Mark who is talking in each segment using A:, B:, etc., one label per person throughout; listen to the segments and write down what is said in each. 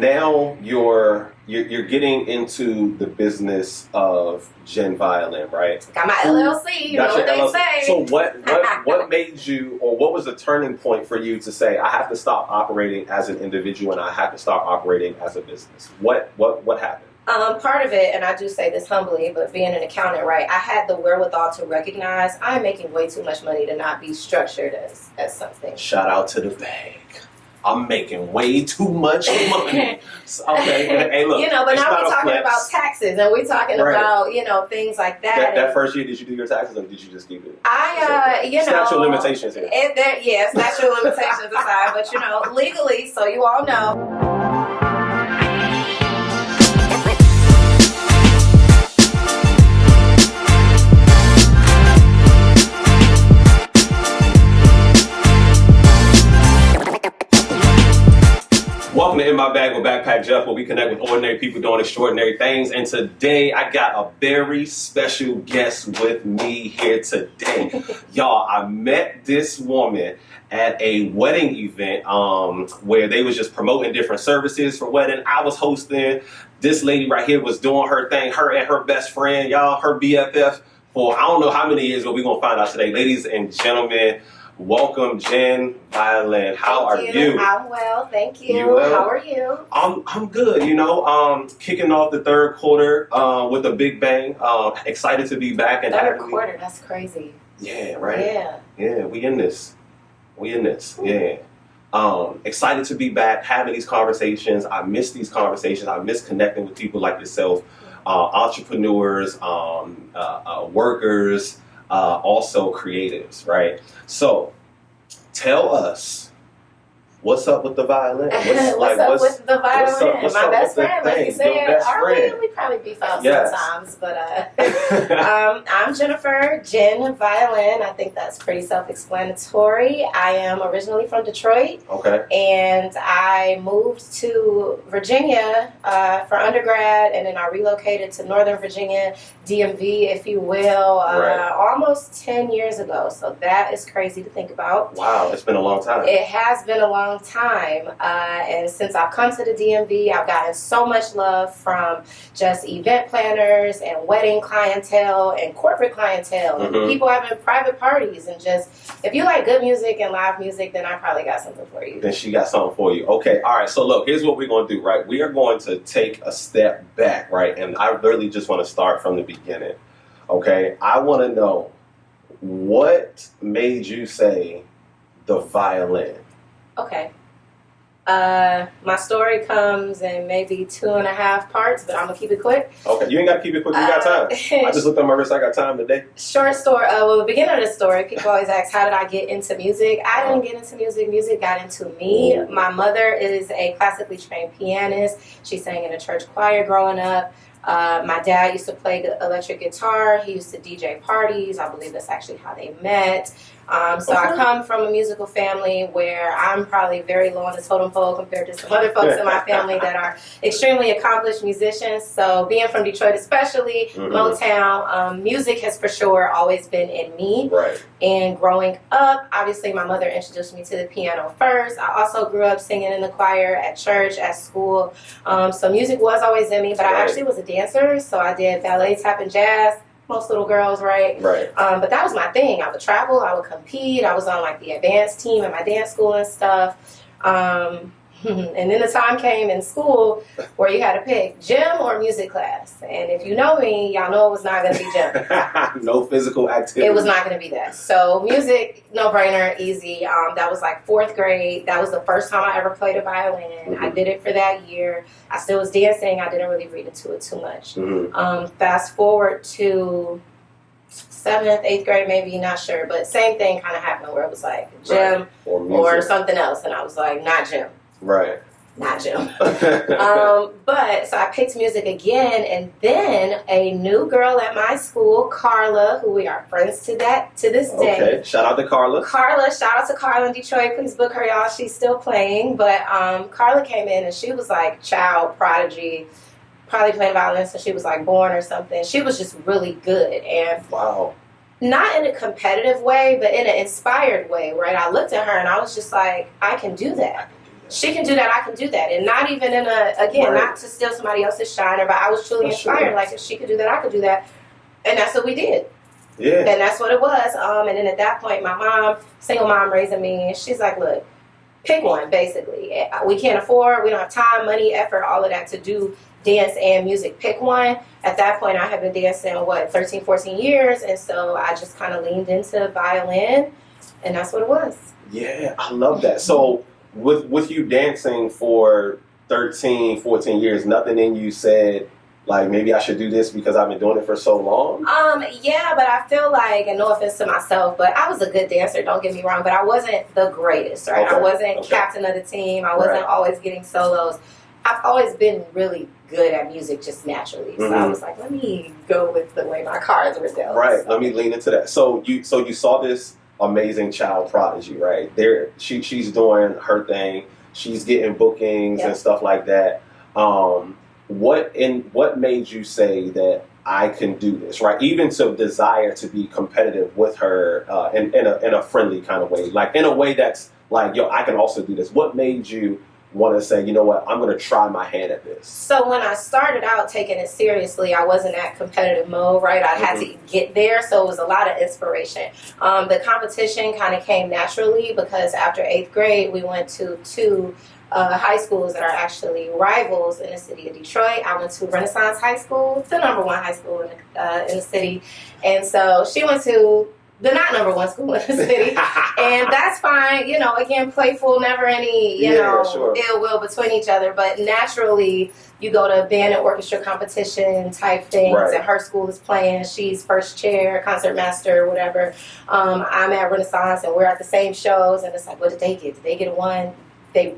A: now you're getting into the business of Gen Violin, right?
B: Got my LLC, you know what they say.
A: So what made you, or what was the turning point for you to say, I have to stop operating as an individual and I have to start operating as a business? What happened?
B: Part of it, and I do say this humbly, but being an accountant, right, I had the wherewithal to recognize I'm making way too much money to not be structured as something.
A: Shout out to the bag. I'm making way too much money. Okay, hey, look.
B: But now we're talking about taxes, and we're talking about, things like that.
A: That first year, did you do your taxes, or did you just keep it? Statute of limitations here.
B: Statute of limitations aside, but, legally, so you all know.
A: Welcome to In My Bag with Backpack Jeff, where we connect with ordinary people doing extraordinary things. And today, I got a very special guest with me here today. Y'all, I met this woman at a wedding event where they was just promoting different services for wedding. I was hosting. This lady right here was doing her thing, her and her best friend, y'all, her BFF, for I don't know how many years, but we're going to find out today. Ladies and gentlemen, welcome, Gen Violin. How are you?
B: I'm well, thank you.
A: You well?
B: How are you?
A: I'm good. Kicking off the third quarter with a big bang. Excited to be back and
B: third quarter. That's crazy.
A: Yeah, right.
B: Yeah.
A: We in this. Yeah. Excited to be back, having these conversations. I miss these conversations. I miss connecting with people like yourself, entrepreneurs, workers. Also creatives, right? So, tell us, what's up with the violin?
B: What's up with the violin? My best friend, like you said. We probably beef out sometimes, but I'm Jennifer, Gen Violin. I think that's pretty self-explanatory. I am originally from Detroit.
A: Okay.
B: And I moved to Virginia for undergrad, and then I relocated to Northern Virginia, DMV, if you will, almost 10 years ago. So that is crazy to think about.
A: Wow, it's been a long time.
B: It has been a long time. And since I've come to the DMV, I've gotten so much love from just event planners and wedding clientele and corporate clientele and people having private parties. And just, if you like good music and live music, then I probably got something for you.
A: Then she got something for you. Okay, all right. So look, here's what we're going to do, right? We are going to take a step back, right? And I really just want to start from the beginning. Okay, I want to know, what made you say the violin?
B: Okay. My story comes in maybe 2.5 parts, but I'm going to keep it quick.
A: Okay, you ain't got to keep it quick. You got time. I just looked at my wrist. I got time today.
B: Short story. Well, the beginning of the story, people always ask, how did I get into music? I didn't get into music. Music got into me. My mother is a classically trained pianist. She sang in a church choir growing up. My dad used to play the electric guitar. He used to DJ parties. I believe that's actually how they met. So I come from a musical family where I'm probably very low on the totem pole compared to some other folks in my family that are extremely accomplished musicians. So being from Detroit especially, Motown, music has for sure always been in me.
A: Right.
B: And growing up, obviously my mother introduced me to the piano first. I also grew up singing in the choir at church, at school. So music was always in me, but I actually was a dancer. So I did ballet, tap, and jazz. Most little girls, right?
A: Right.
B: But that was my thing. I would travel. I would compete. I was on like the advanced team at my dance school and stuff. And then the time came in school where you had to pick gym or music class. And if you know me, y'all know it was not going to be gym.
A: No physical activity.
B: It was not going to be that. So music, no brainer, easy. That was like 4th grade. That was the first time I ever played a violin. I did it for that year. I still was dancing. I didn't really read into it too much. Fast forward to 7th, 8th grade, maybe, not sure. But same thing kind of happened where it was like gym or something else. And I was like, not gym.
A: Right.
B: Not gym. But so I picked music again, and then a new girl at my school, Carla, who we are friends to this day.
A: Okay, shout out to Carla.
B: Shout out to Carla in Detroit. Please book her, y'all. She's still playing. But Carla came in, and she was like child prodigy, probably playing violin since she was like born or something. She was just really good. And
A: wow.
B: Not in a competitive way, but in an inspired way, right? I looked at her, and I was just like, I can do that. she can do that, I can do that. And not even in not to steal somebody else's shine, but I was truly inspired. Like, if she could do that, I could do that. And that's what we did.
A: Yeah.
B: And that's what it was. And then at that point, my mom, single mom raising me, and she's like, look, pick one, basically. We can't afford, we don't have time, money, effort, all of that to do dance and music. Pick one. At that point, I had been dancing, 13, 14 years. And so I just kind of leaned into violin, and that's what it was.
A: Yeah, I love that. So with you dancing for 13, 14 years, nothing in you said, like, maybe I should do this because I've been doing it for so long?
B: Yeah, but I feel like, and no offense to myself, but I was a good dancer, don't get me wrong, but I wasn't the greatest, right?
A: Okay.
B: I wasn't captain of the team. I wasn't always getting solos. I've always been really good at music just naturally. So I was like, let me go with the way my cards were dealt.
A: Right,
B: so.
A: let me lean into that. So you saw this amazing child prodigy, right? She's doing her thing. She's getting bookings and stuff like that. What made you say that I can do this, right? Even to desire to be competitive with her in a friendly kind of way, like in a way that's like, yo, I can also do this. What made you want to say, you know what, I'm going to try my hand at this?
B: So when I started out taking it seriously, I wasn't at competitive mode, right? I had to get there, so it was a lot of inspiration. The competition kind of came naturally because after 8th grade, we went to two high schools that are actually rivals in the city of Detroit. I went to Renaissance High School, the #1 high school in the city. And so she went to the not #1 school in the city. And that's fine. Again, playful, never any, ill will between each other. But naturally, you go to band and orchestra competition type things, and her school is playing. She's first chair, concert master, whatever. I'm at Renaissance, and we're at the same shows. And it's like, what did they get? Did they get a 1? They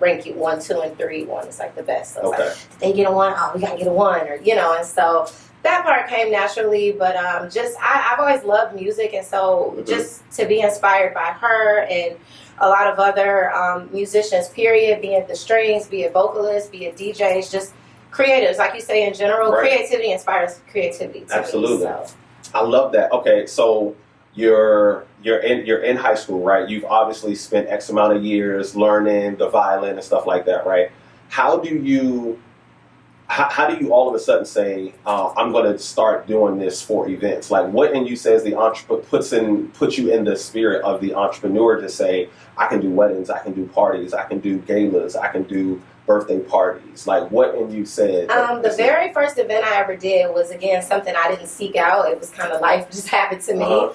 B: rank you 1, 2, and 3. 1 is like the best. So it's like, did they get a 1? Oh, we gotta get a 1, or and so that part came naturally. But I've always loved music, and so just to be inspired by her and a lot of other musicians, period, be it the strings, be it vocalists, be it DJs, just creatives, like you say in general, creativity inspires creativity to
A: Absolutely.
B: me, so.
A: I love that. Okay, so you're in high school, right? You've obviously spent X amount of years learning the violin and stuff like that, right? How do you all of a sudden say, I'm going to start doing this for events? Like, what in you says the puts you in the spirit of the entrepreneur to say, I can do weddings, I can do parties, I can do galas, I can do birthday parties? Like, what in you said?
B: The very first event I ever did was, again, something I didn't seek out. It was kind of life just happened to me.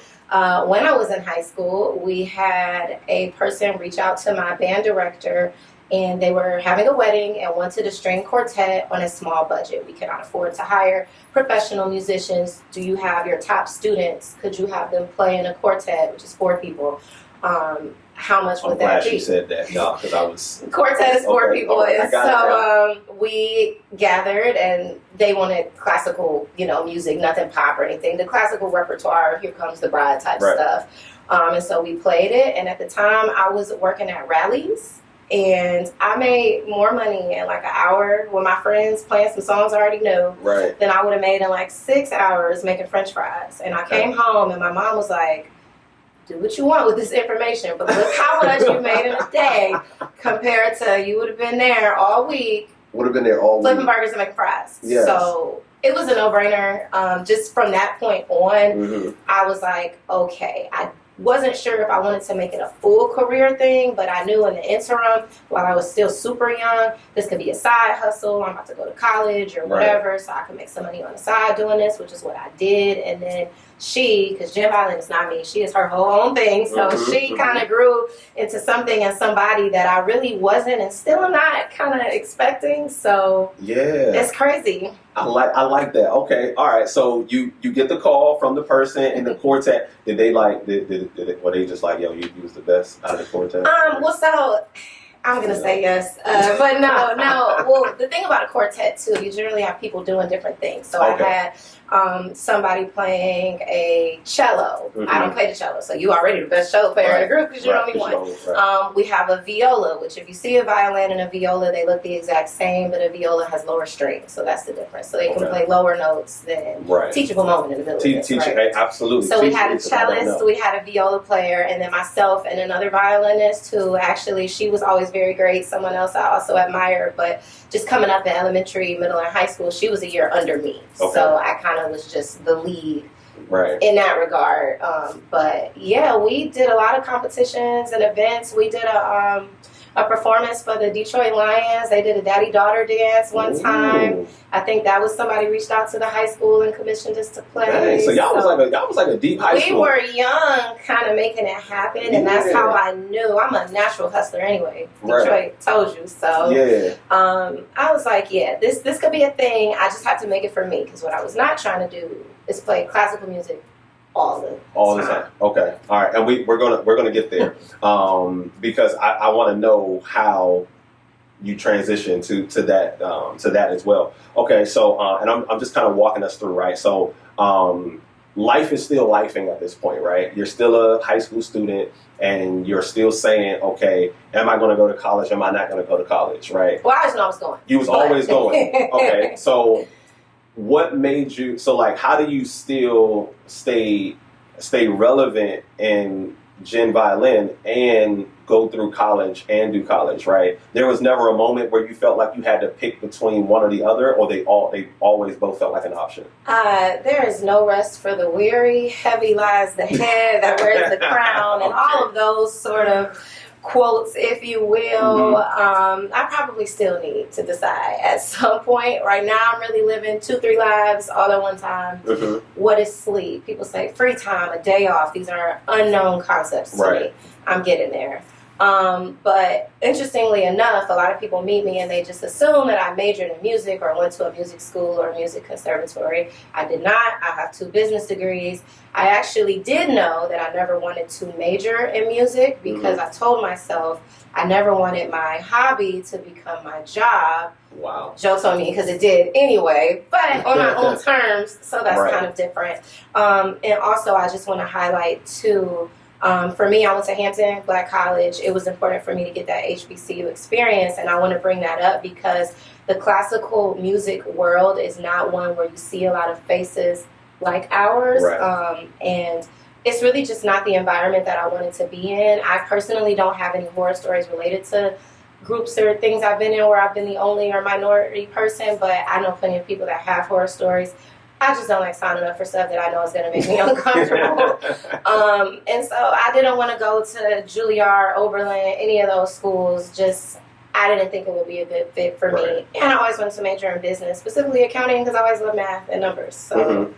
B: When I was in high school, we had a person reach out to my band director, and they were having a wedding and wanted a string quartet on a small budget. We cannot afford to hire professional musicians. Do you have your top students? Could you have them play in a quartet, which is 4 people? How much would that be?
A: I'm glad you said that, y'all, because I was...
B: Quartet is 4 people. And so we gathered, and they wanted classical, music, nothing pop or anything. The classical repertoire, Here Comes the Bride type stuff. And so we played it, and at the time, I was working at rallies, and I made more money in like an hour with my friends playing some songs I already knew than I would have made in like 6 hours making French fries. And I came home, and my mom was like, do what you want with this information, but look how much you made in a day compared to you would have been there all week.
A: Would have been there all week.
B: Flipping burgers and making fries.
A: Yes.
B: So it was a no-brainer. Just from that point on, I was like, okay, I wasn't sure if I wanted to make it a full career thing, but I knew in the interim, while I was still super young, this could be a side hustle. I'm about to go to college or whatever, so I could make some money on the side doing this, which is what I did. And then because jam violin is not me, she is her whole own thing, so she kind of grew into something and somebody that I really wasn't and still not kind of expecting. So it's crazy.
A: I like that. Okay, all right. So you get the call from the person in the quartet. Did they were they just like, yo, you was the best out of the quartet?
B: Well, so I'm gonna say yes, but no. Well, the thing about a quartet too, you generally have people doing different things. So I had somebody playing a cello.
A: Mm-hmm.
B: I don't play the cello, so you already the best cello player in the group because you're the only one. We have a viola, which if you see a violin and a viola, they look the exact same, but a viola has lower strings, so that's the difference. So they can play lower notes than teachable moment in the middle.
A: Absolutely.
B: So we had a cellist, we had a viola player, and then myself and another violinist who actually, she was always very great, someone else I also admire, but just coming up in elementary, middle, and high school, she was a year under me. So I kind of was just the lead in that regard. But yeah, we did a lot of competitions and events. We did a performance for the Detroit Lions. They did a daddy-daughter dance one time. I think that was somebody reached out to the high school and commissioned us to play.
A: Dang, so y'all was like a deep high school.
B: We were young, kind of making it happen, and that's how I knew. I'm a natural hustler anyway. Detroit told you so. I was like, this could be a thing. I just have to make it for me, because what I was not trying to do is play classical music all the time. Okay, all right,
A: and we're gonna get there because I want to know how you transition to that as well. Okay, so and I'm just kind of walking us through, right? So life is still lifing at this point, right? You're still a high school student, and you're still saying, okay, am I going to go to college? Am I not going to go to college? Right?
B: Well, I just know I was going.
A: You was always going. Okay, so. What made you how do you still stay relevant in Gen Violin and go through college and do college, right? There was never a moment where you felt like you had to pick between one or the other, or they always both felt like an option?
B: There is no rest for the weary, heavy lies the head that wears the crown, and all of those sort of quotes, if you will. I probably still need to decide at some point. Right now, I'm really living 2-3 lives all at one time. What is sleep? People say free time, a day off. These are unknown concepts to me. I'm getting there. But interestingly enough, a lot of people meet me and they just assume that I majored in music or went to a music school or a music conservatory. I did not. I have 2 business degrees. I actually did know that I never wanted to major in music because I told myself I never wanted my hobby to become my job.
A: Wow.
B: Jokes on me, because it did anyway, but on my own terms, so that's kind of different. And also, I just want to highlight too, for me, I went to Hampton Black College. It was important for me to get that HBCU experience, and I want to bring that up because the classical music world is not one where you see a lot of faces like ours, and it's really just not the environment that I wanted to be in. I personally don't have any horror stories related to groups or things I've been in where I've been the only or minority person, but I know plenty of people that have horror stories. I just don't like signing up for stuff that I know is going to make me uncomfortable. And so I didn't want to go to Juilliard, Oberlin, any of those schools. Just, I didn't think it would be a good fit for me. And I always wanted to major in business, specifically accounting, because I always love math and numbers. So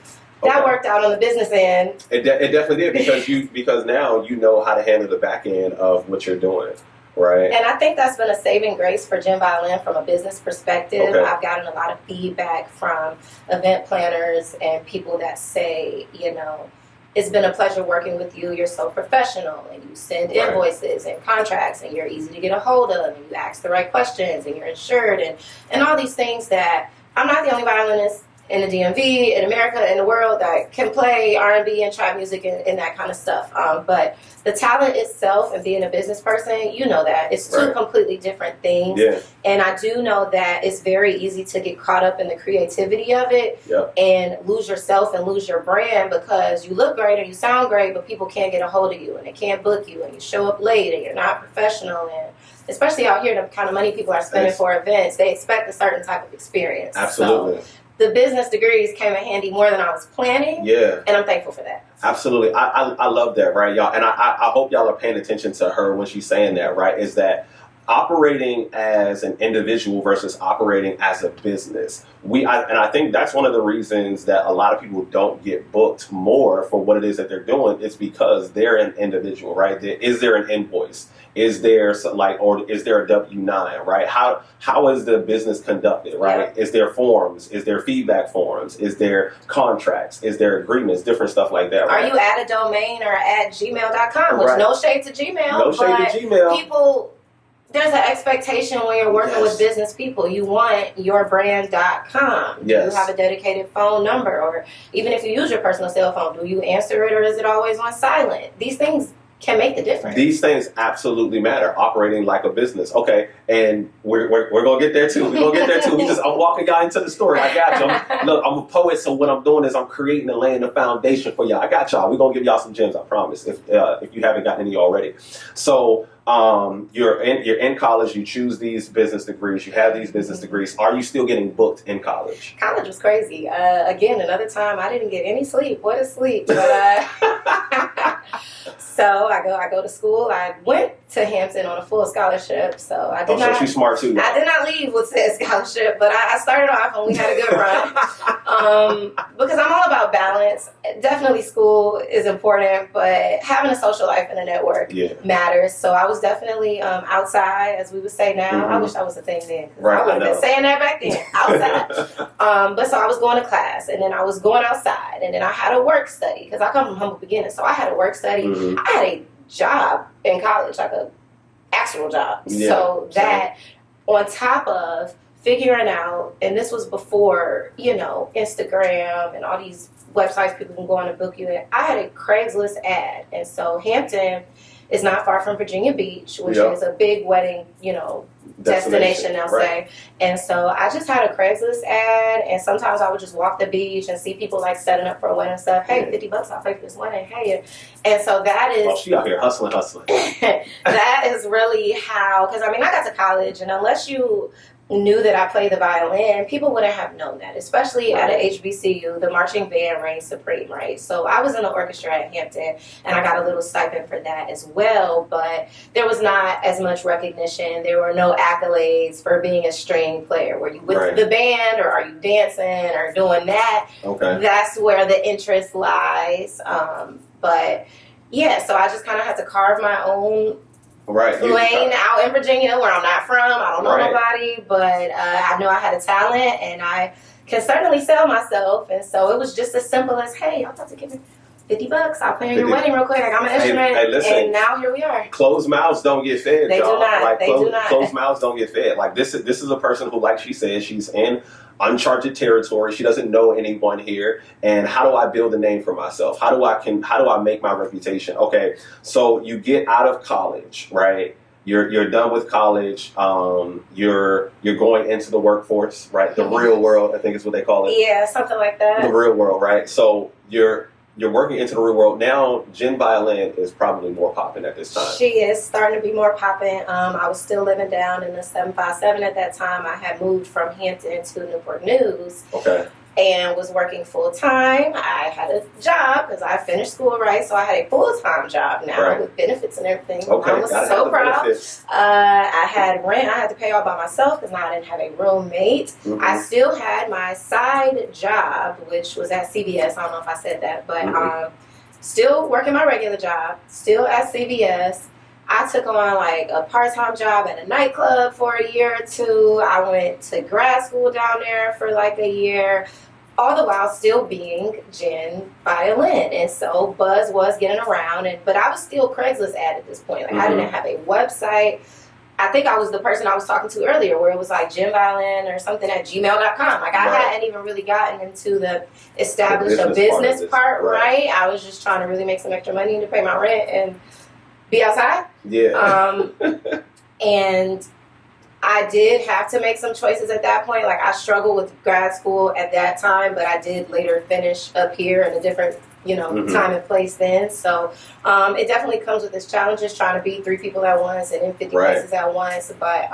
B: that worked out on the business end.
A: It definitely did, because now you know how to handle the back end of what you're doing. Right.
B: And I think that's been a saving grace for Gen Violin from a business perspective. I've gotten a lot of feedback from event planners and people that say, it's been a pleasure working with you. You're so professional, and you send invoices and contracts, and you're easy to get a hold of, and you ask the right questions, and you're insured, and all these things that I'm not the only violinist in the DMV, in America, in the world that can play R&B and trap music and that kind of stuff. But the talent itself and being a business person, you know that. It's 2 completely different things. And I do know that it's very easy to get caught up in the creativity of it and lose yourself and lose your brand because you look great or you sound great, but people can't get a hold of you and they can't book you and you show up late and you're not professional. And especially out here, the kind of money people are spending for events, they expect a certain type of experience.
A: Absolutely.
B: So, the business degrees came in handy more than I was planning. And I'm thankful for that.
A: Absolutely. I love that, right, y'all? And I hope y'all are paying attention to her when she's saying that, right? Is that operating as an individual versus operating as a business. I think that's one of the reasons that a lot of people don't get booked more for what it is that they're doing. It's because they're an individual, right? Is there an invoice? Is there or is there a W-9, right? How is the business conducted, right? Is there forms? Is there feedback forms? Is there contracts? Is there agreements? Different stuff like that, right?
B: Are you at a domain or at gmail.com? Which no shade to Gmail.
A: No shade to Gmail.
B: People there's an expectation when you're working with business people. You want yourbrand.com.
A: Yes.
B: You have a dedicated phone number, or even if you use your personal cell phone, do you answer it or is it always on silent? These things can make the difference.
A: These things absolutely matter. Operating like a business. Okay, and we're gonna get there too. We're gonna get there too. I'm walking y'all into the story. I got you. Look, I'm a poet, so what I'm doing is I'm creating and laying the foundation for y'all. I got y'all. We're gonna give y'all some gems, I promise. If you haven't gotten any already. So you're in college, you choose these business degrees, you have these business degrees. Are you still getting booked in college?
B: College was crazy. Again, another time I didn't get any sleep. What is sleep? But so I go to school. I went to Hampton on a full scholarship, so I did not.
A: So she's smart too.
B: I did not leave with said scholarship, but I started off and we had a good run. Because I'm all about balance. Definitely school is important, but having a social life and a network matters. So I was definitely outside, as we would say now. I wish that was a thing then.
A: Right,
B: I would have been saying that back then, outside. But so I was going to class, and then I was going outside, and then I had a work study because I come from humble beginnings. So I had a work study. I had a job in college, like a actual job. So that on top of figuring out, and this was before, Instagram and all these websites people can go on and book you in. I had a Craigslist ad. And so Hampton is not far from Virginia Beach, which is a big wedding, destination, they'll say. And so I just had a Craigslist ad, and sometimes I would just walk the beach and see people like setting up for a wedding stuff. Hey, $50, I'll pay for this wedding. Hey, and so that is.
A: Oh, she out here hustling.
B: That is really how, because I got to college, and unless you knew that I played the violin, people wouldn't have known that, especially at a HBCU. The marching band reigns supreme, right? So I was in the orchestra at Hampton, and I got a little stipend for that as well, but there was not as much recognition. There were no accolades for being a string player. Were you with the band, or are you dancing or doing that? Okay. That's where the interest lies. But yeah, so I just kind of had to carve my own lane out in Virginia, where I'm not from. I don't know nobody, but I know I had a talent, and I can certainly sell myself. And so it was just as simple as, hey, y'all about to give me $50. I'll play on your wedding real quick. I got my instrument, and now here we are.
A: Closed mouths don't get fed.
B: They
A: y'all.
B: do not.
A: Like,
B: they do not.
A: Closed mouths don't get fed. Like this is a person who, like she said, she's in uncharted territory. She doesn't know anyone here. And how do I build a name for myself? How do I make my reputation? Okay, so you get out of college, right? You're done with college. You're going into the workforce, right? The real world, I think is what they call it.
B: Yeah, something like that.
A: The real world, right? So you're working into the real world. Now, Jen Violin is probably more popping at this time.
B: She is starting to be more popping. I was still living down in the 757 at that time. I had moved from Hampton to Newport News.
A: Okay.
B: And was working full time. I had a job because I finished school, right? So I had a full time job now with benefits and everything.
A: Okay.
B: I was so proud. I had rent. I had to pay all by myself because now I didn't have a roommate. I still had my side job, which was at CVS. I don't know if I said that, but still working my regular job, still at CVS. I took on like a part-time job at a nightclub for a year or two. I went to grad school down there for like a year, all the while still being Jen Violin. And so buzz was getting around, but I was still Craigslist ad at this point. Like I didn't have a website. I think I was the person I was talking to earlier, where it was like Jen Violin or something at gmail.com. Like I hadn't even really gotten into the establish a business part, right? I was just trying to really make some extra money to pay my rent and be outside. Yeah. And I did have to make some choices at that point. Like I struggled with grad school at that time, but I did later finish up here in a different, time and place then. So it definitely comes with its challenges, trying to be 3 people at once and in 50 places at once. But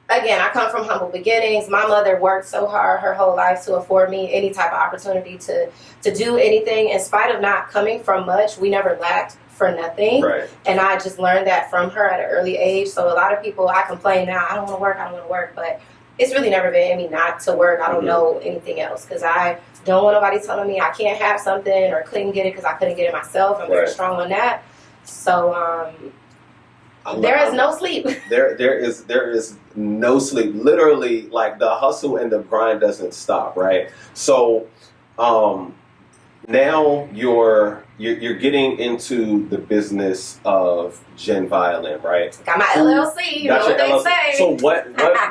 B: again, I come from humble beginnings. My mother worked so hard her whole life to afford me any type of opportunity to do anything. In spite of not coming from much, we never lacked for nothing. And I just learned that from her at an early age. So a lot of people, I complain now, I don't want to work, but it's really never been in me not to work. I don't know anything else because I don't want nobody telling me I can't have something or couldn't get it because I couldn't get it myself. I'm very strong on that. So there is no sleep.
A: There is no sleep. Literally, like the hustle and the grind doesn't stop, right? So now you're getting into the business of Gen Violin, right?
B: Got my LLC, you know what they say.
A: So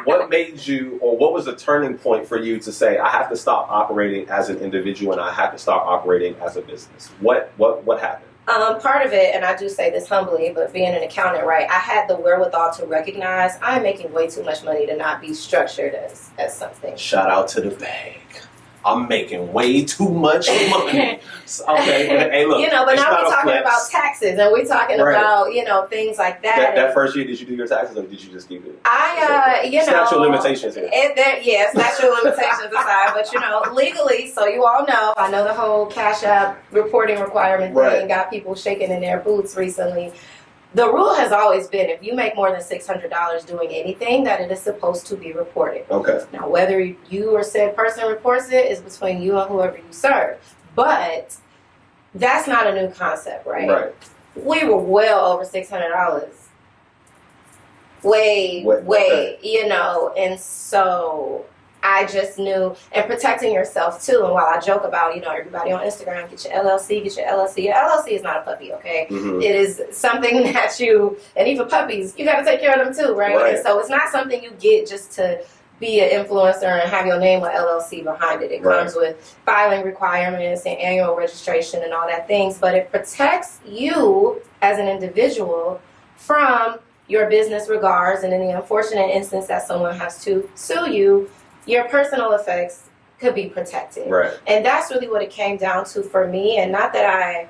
A: what made you, or what was the turning point for you to say, I have to stop operating as an individual and I have to stop operating as a business? What happened?
B: Part of it, and I do say this humbly, but being an accountant, right, I had the wherewithal to recognize I'm making way too much money to not be structured as something.
A: Shout out to the bag. I'm making way too much money. Okay, hey, look.
B: You know, but now we're talking about taxes, and we're talking about, you know, things like that.
A: That first year, did you do your taxes, or did you just keep it?
B: You know,
A: statute of limitations here.
B: Yeah, statute of limitations aside, but you know, legally, so you all know, I know the whole Cash App reporting requirement thing got people shaking in their boots recently. The rule has always been if you make more than $600 doing anything, that it is supposed to be reported.
A: Okay.
B: Now, whether you or said person reports it is between you and whoever you serve. But that's not a new concept, right?
A: Right.
B: We were well over $600. Way, you know, and so I just knew, and protecting yourself too. And while I joke about, you know, everybody on Instagram, get your LLC. Your LLC is not a puppy, okay?
A: Mm-hmm.
B: It is something that and even puppies, you got to take care of them too, right? And so it's not something you get just to be an influencer and have your name with LLC behind it. It comes with filing requirements and annual registration and all that things, but it protects you as an individual from your business regards, and in the unfortunate instance that someone has to sue you, your personal effects could be protected.
A: Right.
B: And that's really what it came down to for me. And not that I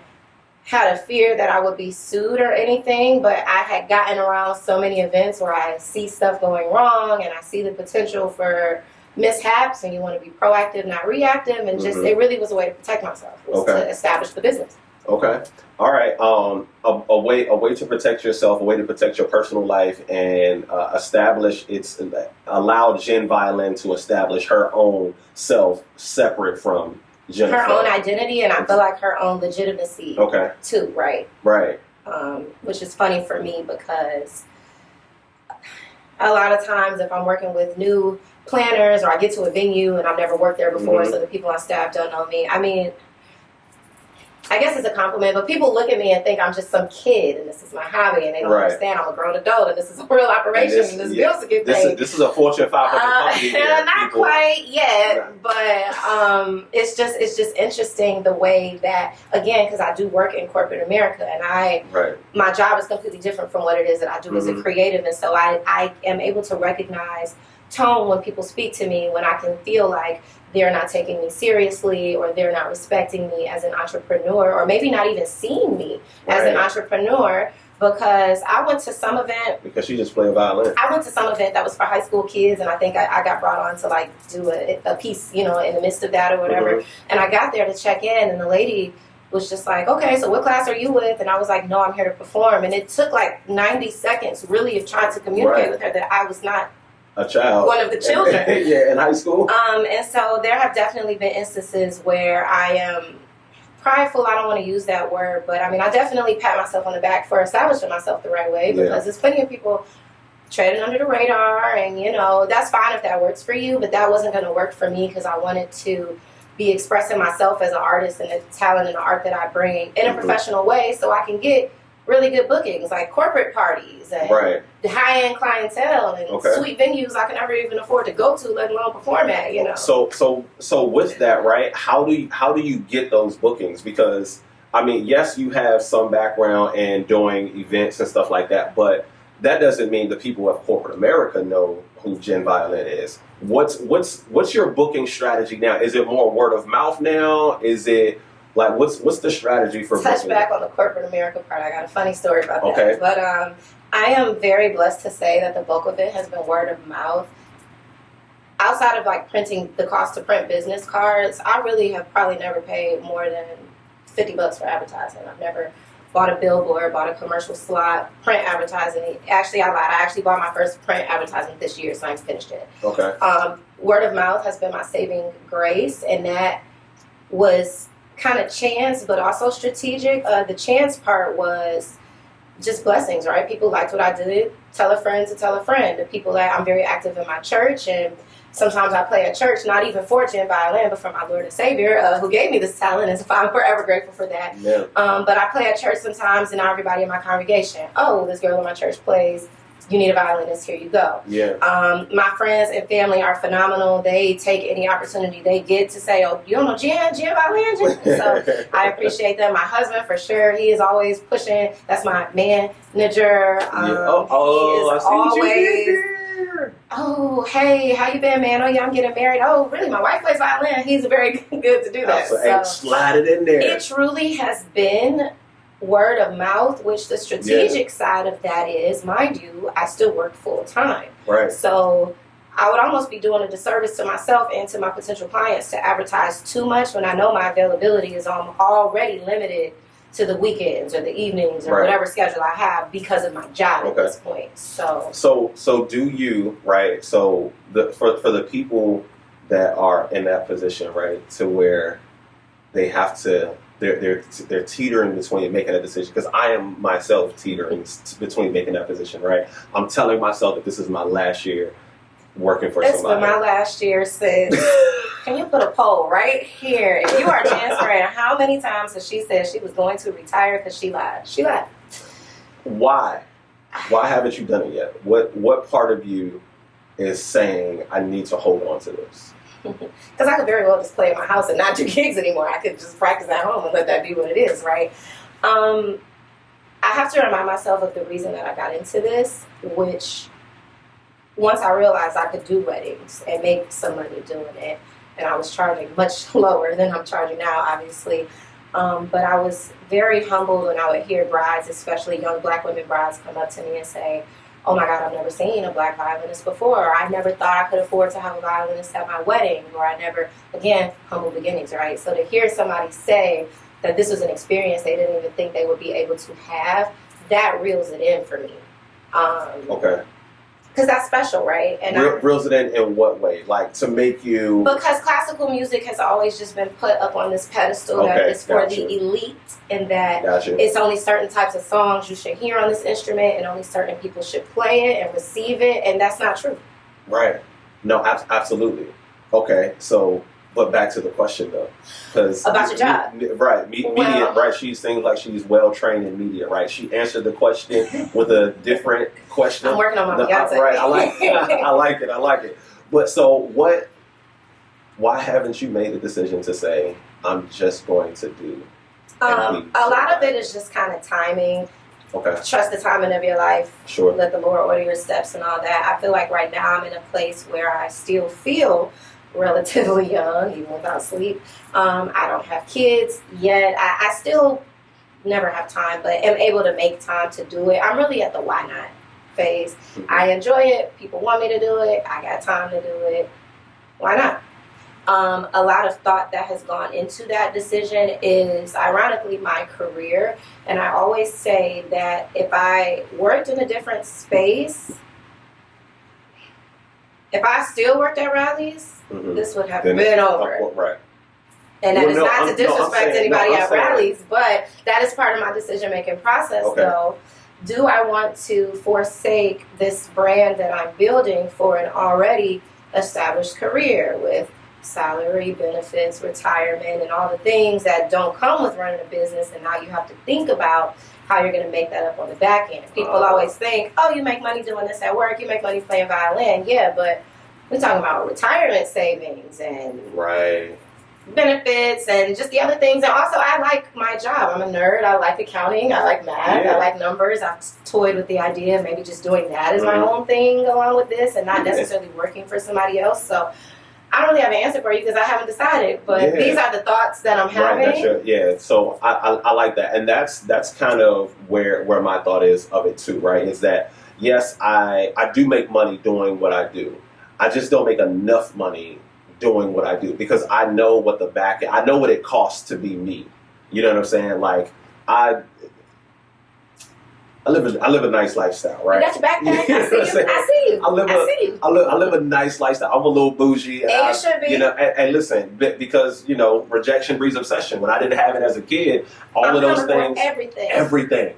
B: had a fear that I would be sued or anything, but I had gotten around so many events where I see stuff going wrong and I see the potential for mishaps, and you want to be proactive, not reactive, and just it really was a way to protect myself, to establish the business.
A: Okay. All right. A way to protect yourself, a way to protect your personal life, and allow Gen Violin to establish her own self separate from Jennifer.
B: Her own identity, and I feel like her own legitimacy.
A: Okay.
B: Too, right?
A: Right.
B: Which is funny for me because a lot of times if I'm working with new planners or I get to a venue and I've never worked there before, so the people on staff don't know me. I mean, I guess it's a compliment, but people look at me and think I'm just some kid and this is my hobby, and they don't understand I'm a grown adult and this is a real operation and this bills to get paid.
A: This is a Fortune 500 company.
B: Not quite yet, but it's just interesting the way that, again, because I do work in corporate America, and my job is completely different from what it is that I do as a creative, and so I am able to recognize tone when people speak to me, when I can feel like they're not taking me seriously, or they're not respecting me as an entrepreneur, or maybe not even seeing me as an entrepreneur, because I went to some event. Because
A: you just play a violin.
B: I went to some event that was for high school kids, and I think I got brought on to like do a piece, you know, in the midst of that or whatever. And I got there to check in, and the lady was just like, okay, so what class are you with? And I was like, no, I'm here to perform. And it took like 90 seconds really of trying to communicate with her that I was not
A: a child,
B: one of the children.
A: In high school.
B: And so there have definitely been instances where I am prideful. I don't want to use that word, but I mean, I definitely pat myself on the back for establishing myself the right way, because there's plenty of people treading under the radar, and you know, that's fine if that works for you, but that wasn't going to work for me, because I wanted to be expressing myself as an artist and the talent and the art that I bring in a professional way, so I can get really good bookings, like corporate parties and the high-end clientele and sweet venues I can never even afford to go to, let alone perform at, you know.
A: So with that, right, how do you get those bookings? Because I mean, yes, you have some background in doing events and stuff like that, but that doesn't mean the people of corporate America know who Gen Violin is. What's your booking strategy now? Is it more word of mouth now? Is it like, what's the strategy for
B: touch back on the corporate America part? I got a funny story about that. But I am very blessed to say that the bulk of it has been word of mouth. Outside of like printing, the cost to print business cards, I really have probably never paid more than $50 for advertising. I've never bought a billboard, bought a commercial slot, print advertising. Actually, I lied. I actually bought my first print advertisement this year, so I haven't finished it. Word of mouth has been my saving grace, and that was kind of chance, but also strategic. The chance part was just blessings, right? People liked what I did. Tell a friend to tell a friend. The people that I'm very active in my church, and sometimes I play at church, not even for violin, but for my Lord and Savior, who gave me this talent, and so I'm forever grateful for that.
A: Yeah.
B: But I play at church sometimes, and not everybody in my congregation, oh, this girl in my church plays. You need a violinist, here you go.
A: Yeah.
B: My friends and family are phenomenal. They take any opportunity they get to say, oh, you don't know Jen violin? So I appreciate them. My husband, for sure, he is always pushing. That's my manager.
A: I see what you did there.
B: Oh, hey, how you been, man? Oh, yeah, I'm getting married. Oh, really? My wife plays violin. He's very good to do that.
A: So slide it in there.
B: It truly has been word of mouth, which the strategic side of that is, mind you, I still work full time.
A: Right.
B: So I would almost be doing a disservice to myself and to my potential clients to advertise too much when I know my availability is already limited to the weekends or the evenings or whatever schedule I have because of my job at this point. So
A: do you, right? So for the people that are in that position, right, to where they have to. They're teetering between making a decision, because I am myself teetering between making that position, right? I'm telling myself that this is my last year working for somebody.
B: It's been my last year since. Can you put a poll right here? If you are transparent, how many times has she said she was going to retire because she lied? She lied.
A: Why? Why haven't you done it yet? What part of you is saying I need to hold on to this?
B: Because I could very well just play in my house and not do gigs anymore. I could just practice at home and let that be what it is, right? I have to remind myself of the reason that I got into this, which once I realized I could do weddings and make some money doing it, and I was charging much lower than I'm charging now, obviously. But I was very humbled when I would hear brides, especially young Black women brides, come up to me and say, oh my God, I've never seen a Black violinist before. Or I never thought I could afford to have a violinist at my wedding. Or I never, again, humble beginnings, right? So to hear somebody say that this was an experience they didn't even think they would be able to have, that reels it in for me.
A: Okay.
B: Because that's special, right? And
A: reels it in what way? Like to make you...
B: Because classical music has always just been put up on this pedestal that is for the elite, and that it's only certain types of songs you should hear on this instrument, and only certain people should play it and receive it, and that's not true.
A: Right. No, absolutely. Okay, so... But back to the question, though, because
B: about your job,
A: right? Media, right? She seems like she's well trained in media, right? She answered the question with a different question.
B: I'm working on my Beyonce.
A: Right, I like it. But so what? Why haven't you made the decision to say I'm just going to do?
B: A lot of it is just kind of timing.
A: Okay.
B: Trust the timing of your life.
A: Sure.
B: Let the Lord order your steps and all that. I feel like right now I'm in a place where I still feel relatively young, even without sleep. I don't have kids yet. I still never have time, but am able to make time to do it. I'm really at the why not phase. Mm-hmm. I enjoy it. People want me to do it. I got time to do it. Why not? A lot of thought that has gone into that decision is, ironically, my career. And I always say that if I worked in a different space, if I still worked at Rally's, this would have been over.
A: Right.
B: And that is not to disrespect anybody at Rally's, but that is part of my decision-making process, though. Do I want to forsake this brand that I'm building for an already established career with salary, benefits, retirement, and all the things that don't come with running a business, and now you have to think about how you're going to make that up on the back end. People always think, oh, you make money doing this at work, you make money playing violin. Yeah, but we're talking about retirement savings and benefits and just the other things. And also, I like my job. I'm a nerd. I like accounting. I like math. I like numbers. I've toyed with the idea of maybe just doing that as my own thing along with this and not necessarily working for somebody else. So I don't really have an answer for you because I haven't decided. But these are the thoughts that I'm having.
A: Right, so I like that. And that's kind of where my thought is of it too, right? Is that, yes, I do make money doing what I do. I just don't make enough money doing what I do because I know what I know what it costs to be me. You know what I'm saying? Like I live a nice lifestyle, right?
B: You got your backpack. I see you.
A: I live a nice lifestyle. I'm a little bougie,
B: and you should be.
A: You know, and listen, because rejection breeds obsession. When I didn't have it as a kid, all of those things, everything.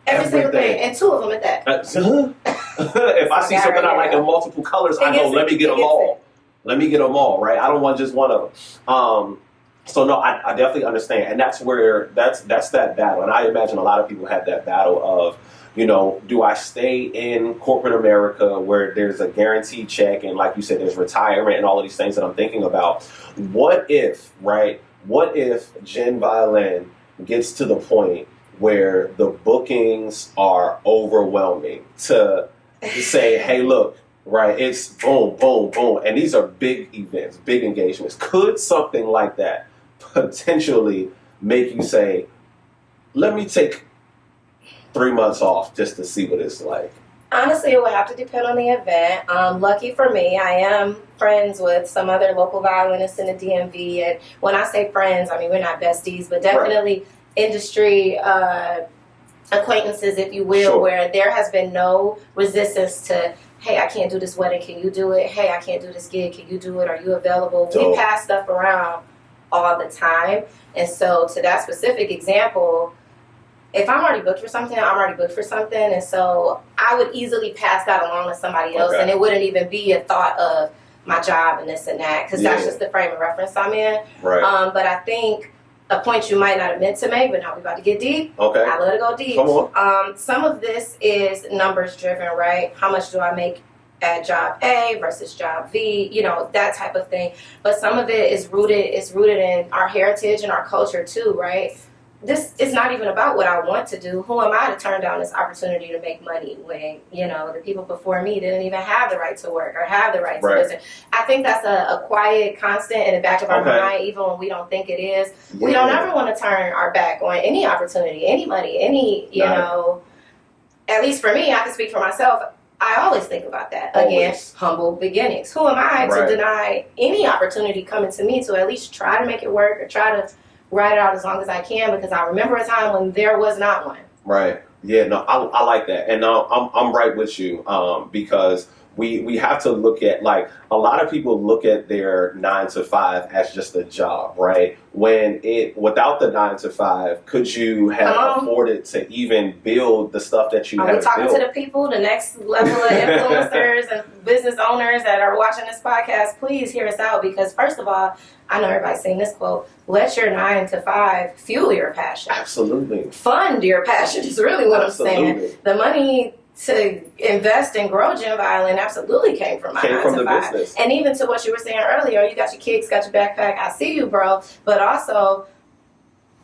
B: Every single thing, and 2 of them at that.
A: If I see something I like in multiple colors, I go, let me get them all. Let me get them all, right? I don't want just one of them. So no, I definitely understand, and that's where that's that battle, and I imagine a lot of people have that battle of, you know, do I stay in corporate America where there's a guaranteed check and, like you said, there's retirement and all of these things that I'm thinking about. What if, right? What if Jen Violin gets to the point where the bookings are overwhelming to say, hey, look, right, it's boom, boom, boom, and these are big events, big engagements. Could something like that potentially make you say, let me take 3 months off just to see what it's like?
B: Honestly, it would have to depend on the event. Lucky for me, I am friends with some other local violinists in the DMV, and when I say friends, I mean we're not besties, but definitely industry acquaintances, if you will, where there has been no resistance to, hey, I can't do this wedding, can you do it? Hey, I can't do this gig, can you do it? Are you available? We pass stuff around all the time. And so to that specific example, if I'm already booked for something, I'm already booked for something. And so I would easily pass that along to somebody else, and it wouldn't even be a thought of my job and this and that, because that's just the frame of reference I'm in.
A: Right.
B: But I think a point you might not have meant to make, but now we're about to get deep.
A: Okay.
B: I let it go deep.
A: Come on.
B: Some of this is numbers driven, right? How much do I make at job A versus job V, you know, that type of thing. But some of it is rooted in our heritage and our culture too, right? This is not even about what I want to do. Who am I to turn down this opportunity to make money when, you know, the people before me didn't even have the right to work or have the right to listen? I think that's a quiet constant in the back of our mind, even when we don't think it is. Yeah. We don't ever want to turn our back on any opportunity, any money, any, you know, at least for me, I can speak for myself. I always think about that. Again, humble beginnings. Who am I to deny any opportunity coming to me to at least try to make it work or try to ride it out as long as I can, because I remember a time when there was not one. Right.
A: Yeah, no, I like that. And I'm right with you, because we have to look at, like, a lot of people look at their 9 to 5 as just a job, right? When without the 9 to 5, could you have afforded to even build the stuff that you have built?
B: Are we talking to the people, the next level of influencers and business owners that are watching this podcast? Please hear us out, because first of all, I know everybody's saying this quote, let your 9 to 5 fuel your passion.
A: Absolutely.
B: Fund your passion is really what I'm saying. The money to invest and grow Jen Violin absolutely came from my 9 to 5. Business. And even to what you were saying earlier, you got your kicks, got your backpack, I see you, bro. But also,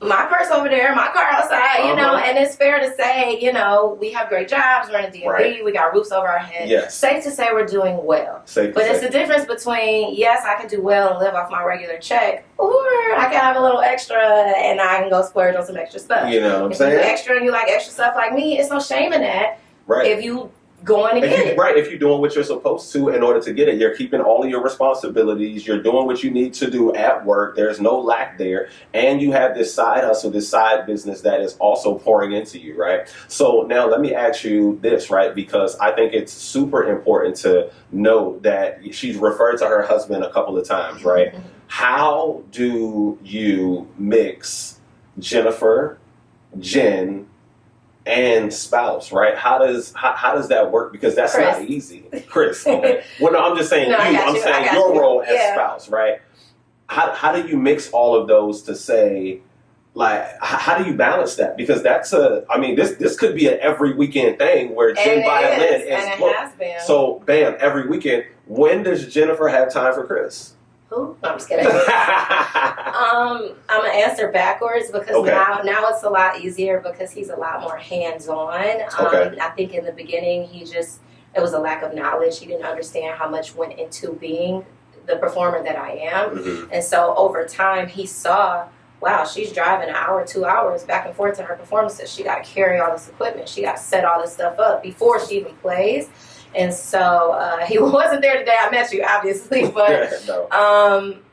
B: my purse over there, my car outside, you know, and it's fair to say, you know, we have great jobs, we're in a DMV, we got roofs over our head.
A: Yes.
B: Safe to say we're doing well. But it's the difference between, yes, I can do well and live off my regular check, or I can have a little extra and I can go splurge on some extra stuff.
A: You know what I'm saying?
B: If you extra and you like extra stuff like me, it's no shame in that.
A: Right.
B: If you going to get it.
A: Right, if you're doing what you're supposed to in order to get it, you're keeping all of your responsibilities, you're doing what you need to do at work, there's no lack there, and you have this side hustle, this side business that is also pouring into you, right? So now let me ask you this, right, because I think it's super important to know that she's referred to her husband a couple of times, right? Mm-hmm. How do you mix Jennifer, Jen, and spouse, right? How does that work? Because that's not easy. Chris, okay. Well, no, I'm just saying I'm saying your role as spouse, right? How do you mix all of those to say, like, how do you balance that? Because that's this could be an every weekend thing where Jen Violin is,
B: and it has been.
A: So, bam, every weekend. When does Jennifer have time for Chris?
B: Who? No, I'm just kidding. I'm gonna answer backwards because now it's a lot easier because he's a lot more hands-on. I think in the beginning it was a lack of knowledge. He didn't understand how much went into being the performer that I am. Mm-hmm. And so over time he saw, wow, she's driving an hour, 2 hours back and forth to her performances. She got to carry all this equipment. She got to set all this stuff up before she even plays. And so he wasn't there today. I met you, obviously, but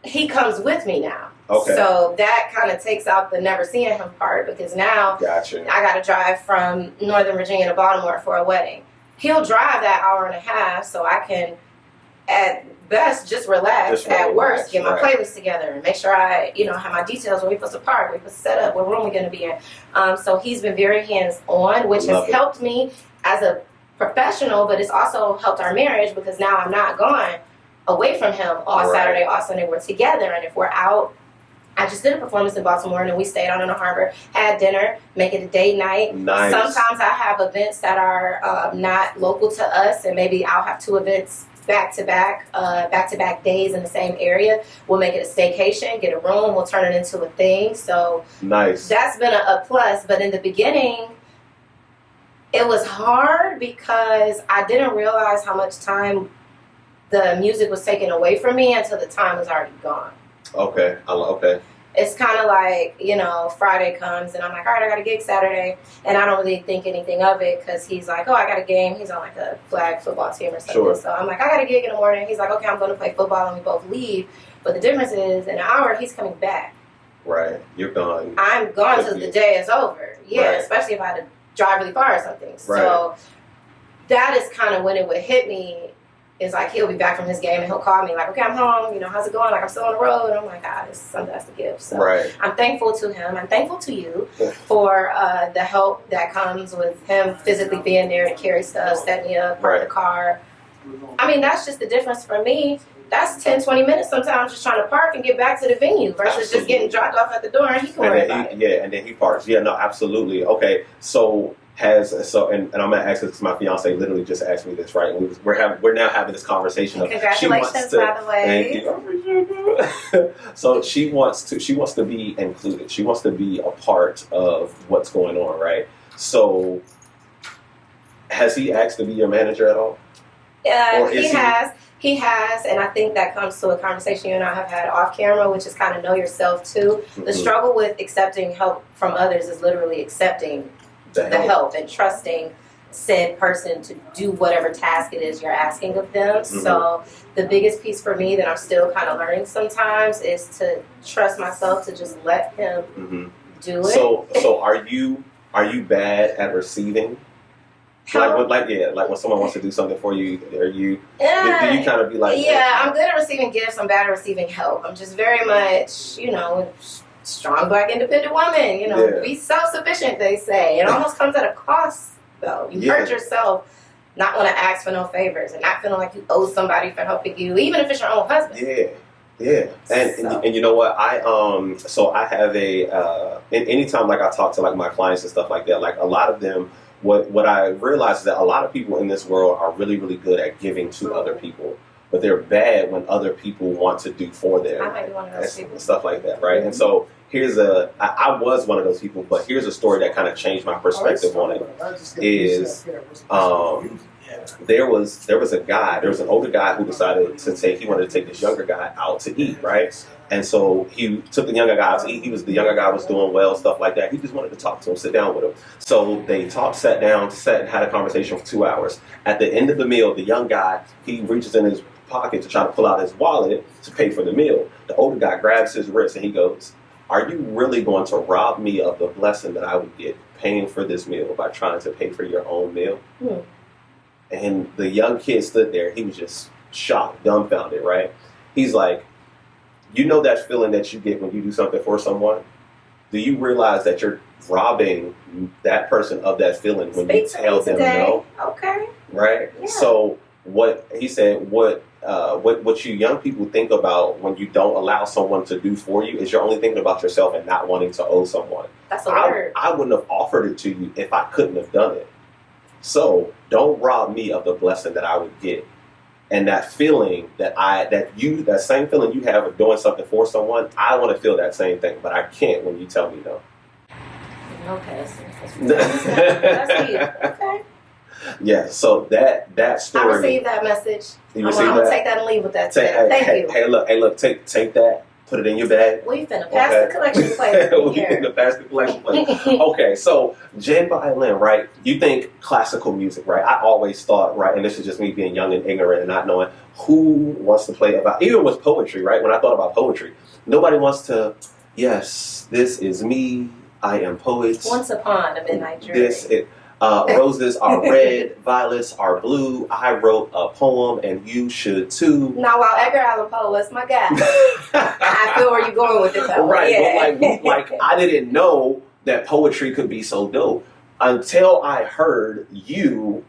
B: he comes with me now. Okay. So that kind of takes out the never seeing him part because now I got to drive from Northern Virginia to Baltimore for a wedding. He'll drive that hour and a half so I can best just relax
A: Just
B: at work,
A: relax,
B: get my
A: right.
B: playlist together, and make sure I, have my details, where we supposed to park, where we supposed to set up, what room we're going to be in. So he's been very hands-on, which
A: Love
B: has
A: it.
B: helped me as a professional, but it's also helped our marriage because now I'm not gone away from him all
A: Right.
B: Saturday, all Sunday. We're together, and if we're out, I just did a performance in Baltimore, and then we stayed out in the harbor, had dinner, make it a date night.
A: Nice.
B: Sometimes I have events that are not local to us, and maybe I'll have 2 events back-to-back days in the same area. We'll make it a staycation, get a room, we'll turn it into a thing. So
A: Nice.
B: that's been a plus. But in the beginning, it was hard because I didn't realize how much time the music was taken away from me until the time was already gone.
A: Okay. Okay.
B: It's kind of like, Friday comes and I'm like, all right, I got a gig Saturday. And I don't really think anything of it because he's like, oh, I got a game. He's on like a flag football team or something.
A: Sure.
B: So I'm like, I got a gig in the morning. He's like, okay, I'm going to play football, and we both leave. But the difference is in an hour, he's coming back.
A: Right. You're gone.
B: I'm gone till the day is over. Yeah,
A: Right.
B: especially if I had to drive really far or something. So that is kind of when it would hit me. Is like he'll be back from his game and he'll call me like, okay, I'm home. How's it going? Like, I'm still on the road. And I'm like, this is something that's a gift. So
A: Right.
B: I'm thankful to him. I'm thankful to you for the help that comes with him physically being there to carry stuff, set me up, park the car. I mean, that's just the difference for me. That's 10, 20 minutes sometimes just trying to park and get back to the venue versus just getting dropped off at the door and he can worry about it.
A: Yeah, and then he parks. Yeah, no, absolutely. Okay, so and I'm gonna ask this because my fiance literally just asked me this, right? And we're now having this conversation.
B: Congratulations, by the way.
A: Thank you. So she wants to be included. She wants to be a part of what's going on, right? So has he asked to be your manager at all?
B: He has, and I think that comes to a conversation you and I have had off camera, which is kind of know yourself too. The struggle with accepting help from others is literally accepting the help and trusting said person to do whatever task it is you're asking of them. So the biggest piece for me that I'm still kind of learning sometimes is to trust myself to just let him do it.
A: So are you bad at receiving?
B: Help?
A: Like when someone wants to do something for you, do you kind of be like,
B: yeah, I'm good at receiving gifts. I'm bad at receiving help. I'm just very much, strong black independent woman. Be self-sufficient, they say. It almost comes at a cost, though. You hurt yourself not want to ask for no favors and not feeling like you owe somebody for helping you, even if it's your own husband.
A: Yeah, and you know what? I have a anytime like I talk to like my clients and stuff like that, like a lot of them. What I realize is that a lot of people in this world are really, really good at giving to other people, but they're bad when other people want to do for them.
B: I might be one of those people.
A: Stuff like that, right? And so I was one of those people, but here's a story that kind of changed my perspective on it. There was an older guy who decided to he wanted to take this younger guy out to eat, right? And so he took the younger guy out to eat. The younger guy was doing well, stuff like that. He just wanted to talk to him, sit down with him. So they sat down, and had a conversation for 2 hours. At the end of the meal, the young guy, he reaches in his pocket to try to pull out his wallet to pay for the meal. The older guy grabs his wrist and he goes, "Are you really going to rob me of the blessing that I would get paying for this meal by trying to pay for your own meal?" And the young kid stood there. He was just shocked, dumbfounded, right? He's like, you know that feeling that you get when you do something for someone? Do you realize that you're robbing that person of that feeling when you tell them no?
B: Okay.
A: Right? Yeah. So what he said, what you young people think about when you don't allow someone to do for you is you're only thinking about yourself and not wanting to owe someone.
B: That's a word.
A: I wouldn't have offered it to you if I couldn't have done it. So don't rob me of the blessing that I would get. And that feeling that same feeling you have of doing something for someone, I want to feel that same thing, but I can't when you tell me no.
B: Okay, that's deep. Okay.
A: Yeah, so that story.
B: I received that message. I'm
A: that?
B: gonna take that and leave with that today. Thank you.
A: Hey, look, take that. Put it in your bag.
B: We finna pass the collection plate.
A: We finna pass the collection plate. Okay, so Jen Violin, right? You think classical music, right? I always thought, right, and this is just me being young and ignorant and not knowing who wants to play about, even with poetry, right? When I thought about poetry, nobody wants to, yes, this is me, I am poet.
B: Once upon a midnight journey.
A: Roses are red, violets are blue. I wrote a poem, and you should too.
B: Now, while Edgar Allan Poe was my guy, I feel where you're going with it, though.
A: Right,
B: Yeah.
A: but like I didn't know that poetry could be so dope until I heard you.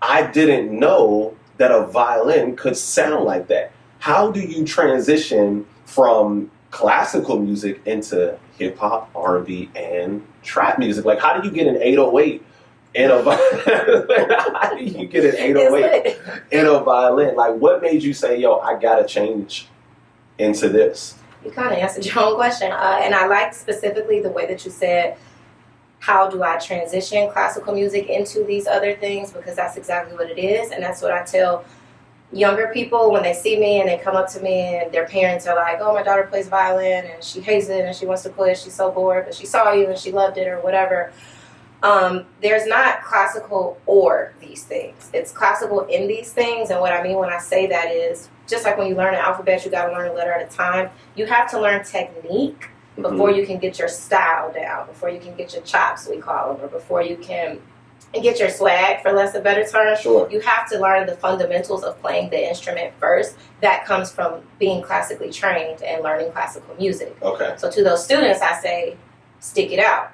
A: I didn't know that a violin could sound like that. How do you transition from classical music into hip hop, R&B, and trap music? Like, how do you get an 808 in a violin? How do you get an 808 in a violin? Like, what made you say, yo, I gotta change into this?
B: You kind of answered your own question. And I liked specifically the way that you said, how do I transition classical music into these other things? Because that's exactly what it is. And that's what I tell younger people when they see me and they come up to me and their parents are like, oh, my daughter plays violin and she hates it and she wants to quit. She's so bored, but she saw you and she loved it or whatever. There's not classical or these things. It's classical in these things. And what I mean when I say that is, just like when you learn an alphabet, you got to learn a letter at a time. You have to learn technique before you can get your style down, before you can get your chops, we call them, or before you can get your swag, for less of a better term.
A: Sure.
B: You have to learn the fundamentals of playing the instrument first. That comes from being classically trained and learning classical music.
A: Okay.
B: So to those students, I say, stick it out.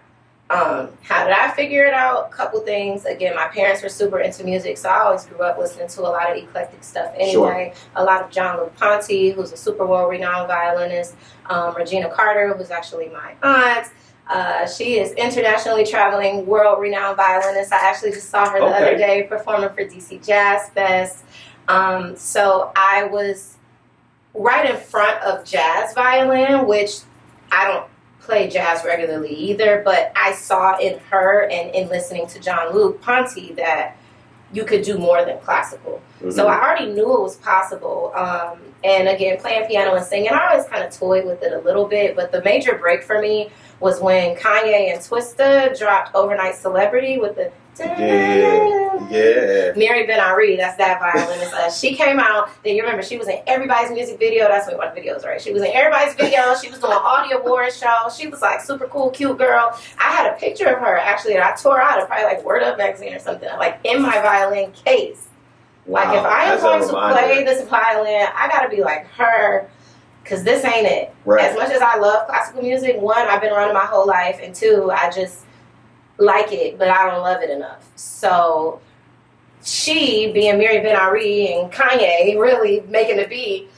B: How did I figure it out? A couple things. Again, my parents were super into music, so I always grew up listening to a lot of eclectic stuff anyway. Sure. A lot of John-Luc Ponty, who's a super world-renowned violinist. Regina Carter, who's actually my aunt. She is internationally traveling, world-renowned violinist. I actually just saw her the other day performing for DC Jazz Fest. So I was right in front of jazz violin, which I don't play jazz regularly either, but I saw in her and in listening to John-Luc Ponty that you could do more than classical. Mm-hmm. So I already knew it was possible. And again, playing piano and singing, I always kind of toyed with it a little bit, but the major break for me was when Kanye and Twista dropped Overnight Celebrity with the Mary Ben-Ari, that's that violinist. She came out, then you remember she was in everybody's music video. That's when we watch videos, right? She was in everybody's video. She was doing audio award show. She was like super cool, cute girl. I had a picture of her actually that I tore out of probably like Word Up magazine or something, like in my violin case. Wow, like if I am going to play this violin, I gotta be like her. Because this ain't it. Right. As much as I love classical music, one, I've been around it my whole life, and two, I just like it, but I don't love it enough. So she, being Mary Ben-Ari and Kanye really making the beat,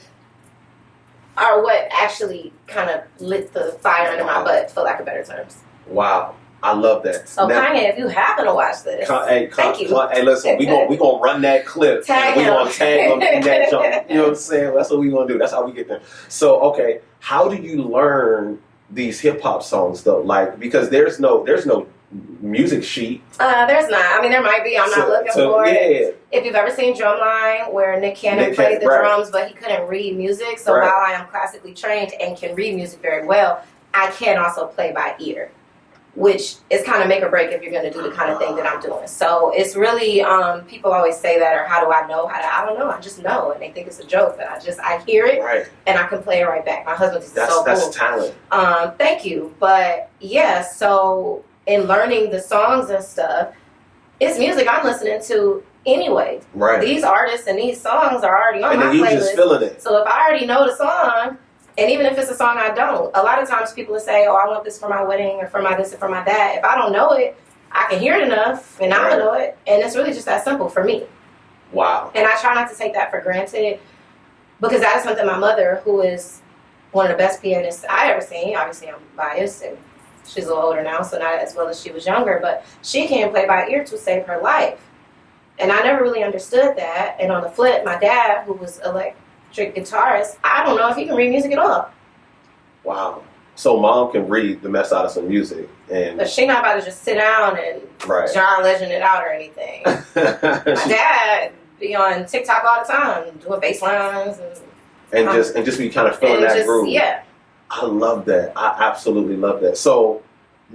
B: are what actually kind of lit the fire under my butt, for lack of better terms.
A: Wow. I love that.
B: So now, Kanye, if you happen to watch this, thank you.
A: Hey, listen, we gonna run that clip.
B: Tag
A: and
B: him.
A: We gonna tag him in that jump. You know what I'm saying? That's what we gonna do. That's how we get there. So, okay, how do you learn these hip hop songs though? Like, because there's no music sheet.
B: There's not. I mean, there might be. I'm not looking for it. If you've ever seen Drumline, where Nick Cannon played the drums, but he couldn't read music. So while I am classically trained and can read music very well, I can also play by ear, which is kind of make or break if you're going to do the kind of thing that I'm doing. So it's really, people always say that, or how do I know? I don't know. I just know, and they think it's a joke, but I hear it, and I can play it right back. My husband is so cool.
A: That's talent.
B: Thank you. But yeah, so in learning the songs and stuff, it's music I'm listening to anyway. Right. These artists and these songs are already on my playlist. And then you just feeling it. So if I already know the song, and even if it's a song I don't, a lot of times people will say, oh, I want this for my wedding or for my this or for my that. If I don't know it, I can hear it enough and I know it. And it's really just that simple for me.
A: Wow. And
B: I try not to take that for granted, because that is something my mother, who is one of the best pianists I ever seen, obviously I'm biased and she's a little older now, so not as well as she was younger, but she can play by ear to save her life. And I never really understood that. And on the flip, my dad, who was electric guitarist, I don't know if he can read music at all.
A: Wow. So mom can read the mess out of some music, but
B: she not about to just sit down and John Legend it out or anything. My dad be on TikTok all the time doing bass lines and
A: just be kind of feeling that groove.
B: Yeah.
A: I love that. I absolutely love that. So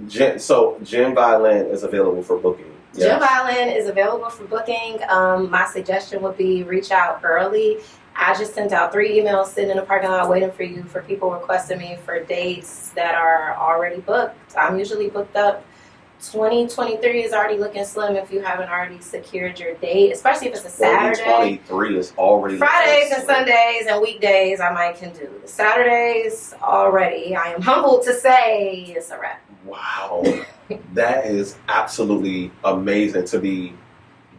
A: Gem Violin is available for booking.
B: Yes. Gem Violin is available for booking. My suggestion would be reach out early. I just sent out 3 emails sitting in the parking lot waiting for you, for people requesting me for dates that are already booked. I'm usually booked up 2023 is already looking slim if you haven't already secured your date, especially if it's a Saturday.
A: 2023 is already
B: Fridays and Sundays and weekdays I might can do. The Saturdays already, I am humbled to say, it's a wrap.
A: Wow. That is absolutely amazing to be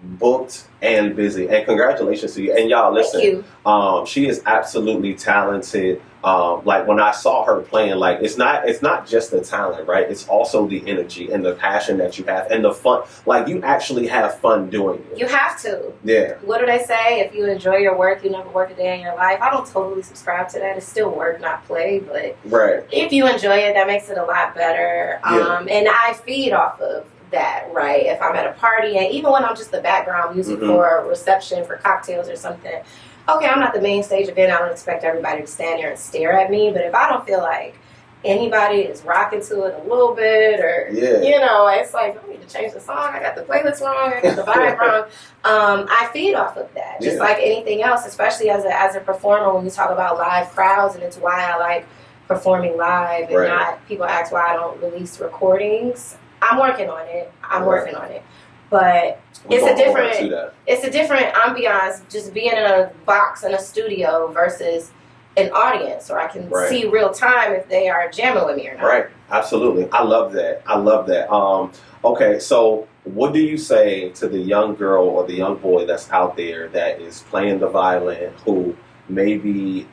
A: booked and busy. And congratulations to you. And y'all, listen,
B: Thank you.
A: She is absolutely talented. Like when I saw her playing, like it's not just the talent, right? It's also the energy and the passion that you have and the fun. Like you actually have fun doing it.
B: You have to.
A: Yeah.
B: What do they say? If you enjoy your work, you never work a day in your life. I don't totally subscribe to that. It's still work, not play. But
A: Right.
B: if you enjoy it, that makes it a lot better.
A: Yeah.
B: And I feed off of that, right? If I'm at a party, and even when I'm just the background music for a reception, for cocktails or something, okay, I'm not the main stage event. I don't expect everybody to stand there and stare at me. But if I don't feel like anybody is rocking to it a little bit, or you know, it's like I need to change the song. I got the playlist wrong. I got the vibe wrong. I feed off of that, just like anything else. Especially as a performer, when you talk about live crowds, and it's why I like performing live and not. People ask why I don't release recordings. I'm working on it. Working on it. But it's a different ambiance just being in a box in a studio versus an audience, or I can see real time if they are jamming with me or not. Right.
A: Absolutely. I love that. Okay, so what do you say to the young girl or the young boy that's out there that is playing the violin, who maybe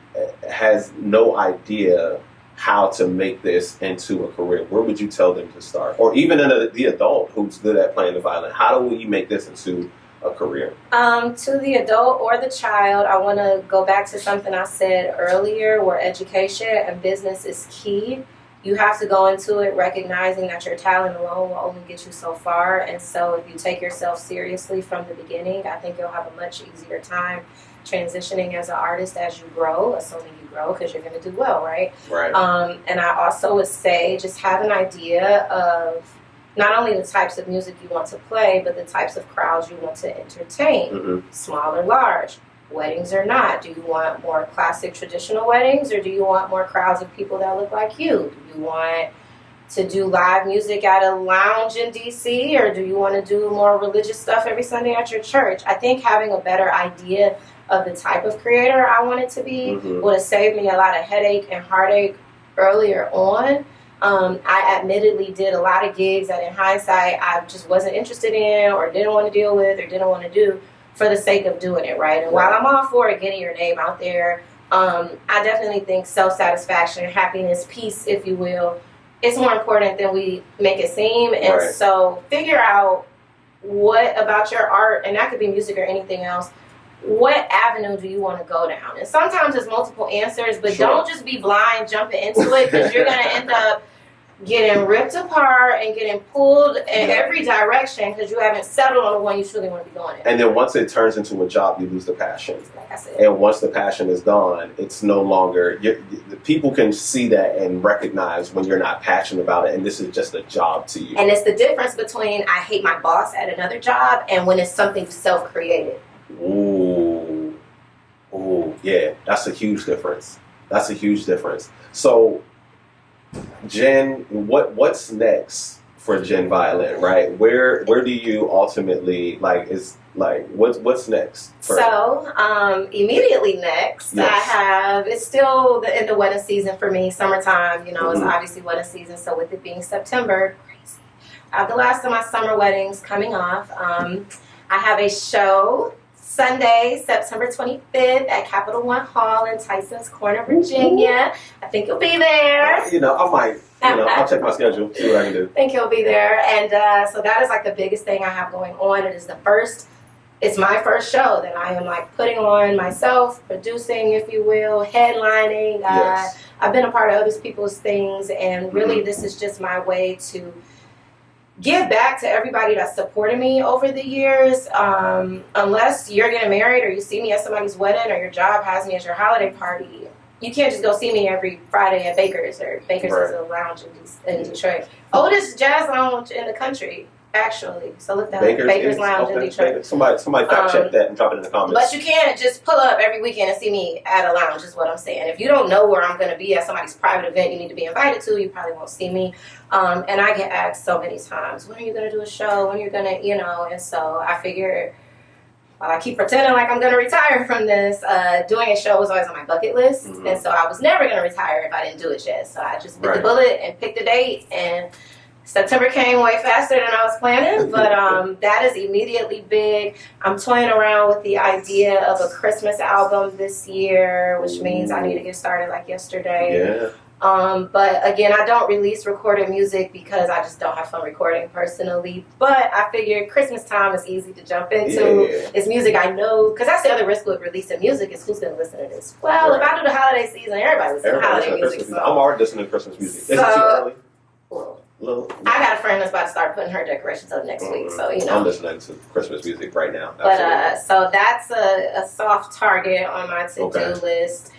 A: has no idea how to make this into a career? Where would you tell them to start? Or even the adult who's good at playing the violin, how do we make this into a career?
B: To the adult or the child, I want to go back to something I said earlier, where education and business is key. You have to go into it recognizing that your talent alone will only get you so far. And so if you take yourself seriously from the beginning, I think you'll have a much easier time transitioning as an artist as you grow, assuming you grow, because you're going to do well, right?
A: Right.
B: And I also would say just have an idea of not only the types of music you want to play, but the types of crowds you want to entertain, small or large, weddings or not. Do you want more classic traditional weddings, or do you want more crowds of people that look like you? Do you want to do live music at a lounge in DC, or do you want to do more religious stuff every Sunday at your church? I think having a better idea of the type of creator I wanted to be would have saved me a lot of headache and heartache earlier on. I admittedly did a lot of gigs that in hindsight I just wasn't interested in, or didn't want to deal with, or didn't want to do for the sake of doing it, right? And while I'm all for it, getting your name out there, I definitely think self-satisfaction, happiness, peace, if you will, it's more important than we make it seem. And so figure out what about your art, and that could be music or anything else, what avenue do you want to go down? And sometimes there's multiple answers, but don't just be blind jumping into it, because you're going to end up getting ripped apart and getting pulled in every direction because you haven't settled on the one you truly want to be going in.
A: And then once it turns into a job, you lose the passion.
B: Like I said.
A: And once the passion is gone, it's no longer, people can see that and recognize when you're not passionate about it, and this is just a job to you.
B: And it's the difference between I hate my boss at another job and when it's something self-created.
A: Ooh, yeah, that's a huge difference. So, Jen, what's next for Jen Violin, right? Where do you ultimately what's next?
B: So, immediately next, I have, it's still the end of wedding season for me, summertime, it's obviously wedding season, so with it being September, crazy. I have the last of my summer weddings coming off. I have a show Sunday, September 25th at Capital One Hall in Tyson's Corner, Virginia. I think you'll be there.
A: I might. I'll check my schedule, see what I can do.
B: I think you'll be there. And so that is like the biggest thing I have going on. It's my first show that I am like putting on myself, producing, if you will, headlining. I've been a part of other people's things, and really this is just my way to give back to everybody that supported me over the years. Unless you're getting married or you see me at somebody's wedding or your job has me at your holiday party, you can't just go see me every Friday at Baker's, or Baker's is a lounge in Detroit. Oldest jazz lounge in the country. actually. So look that up.
A: Baker's
B: Baker's Lounge in
A: okay.
B: Detroit.
A: Somebody fact check that and drop it in the comments.
B: But you can't just pull up every weekend and see me at a lounge, is what I'm saying. If you don't know where I'm going to be at somebody's private event you need to be invited to, you probably won't see me. And I get asked so many times, when are you going to do a show? When are you going to, and so I figured, I keep pretending like I'm going to retire from this. Doing a show was always on my bucket list.
A: Mm-hmm.
B: And so I was never going to retire if I didn't do it yet. So I just bit the bullet and picked a date. And September came way faster than I was planning. But that is immediately big. I'm toying around with the idea of a Christmas album this year, which means I need to get started like yesterday.
A: Yeah.
B: But again, I don't release recorded music because I just don't have fun recording personally. But I figured Christmas time is easy to jump into.
A: Yeah.
B: It's music I know, because that's the other risk with releasing music is who's going to listen to this. Well, if I do the holiday season, everybody listens to holiday music. So.
A: I'm already listening to Christmas music. Is it too early?
B: I got a friend that's about to start putting her decorations up next week, so
A: I'm listening to Christmas music right now.
B: But so that's a soft target on my to-do list.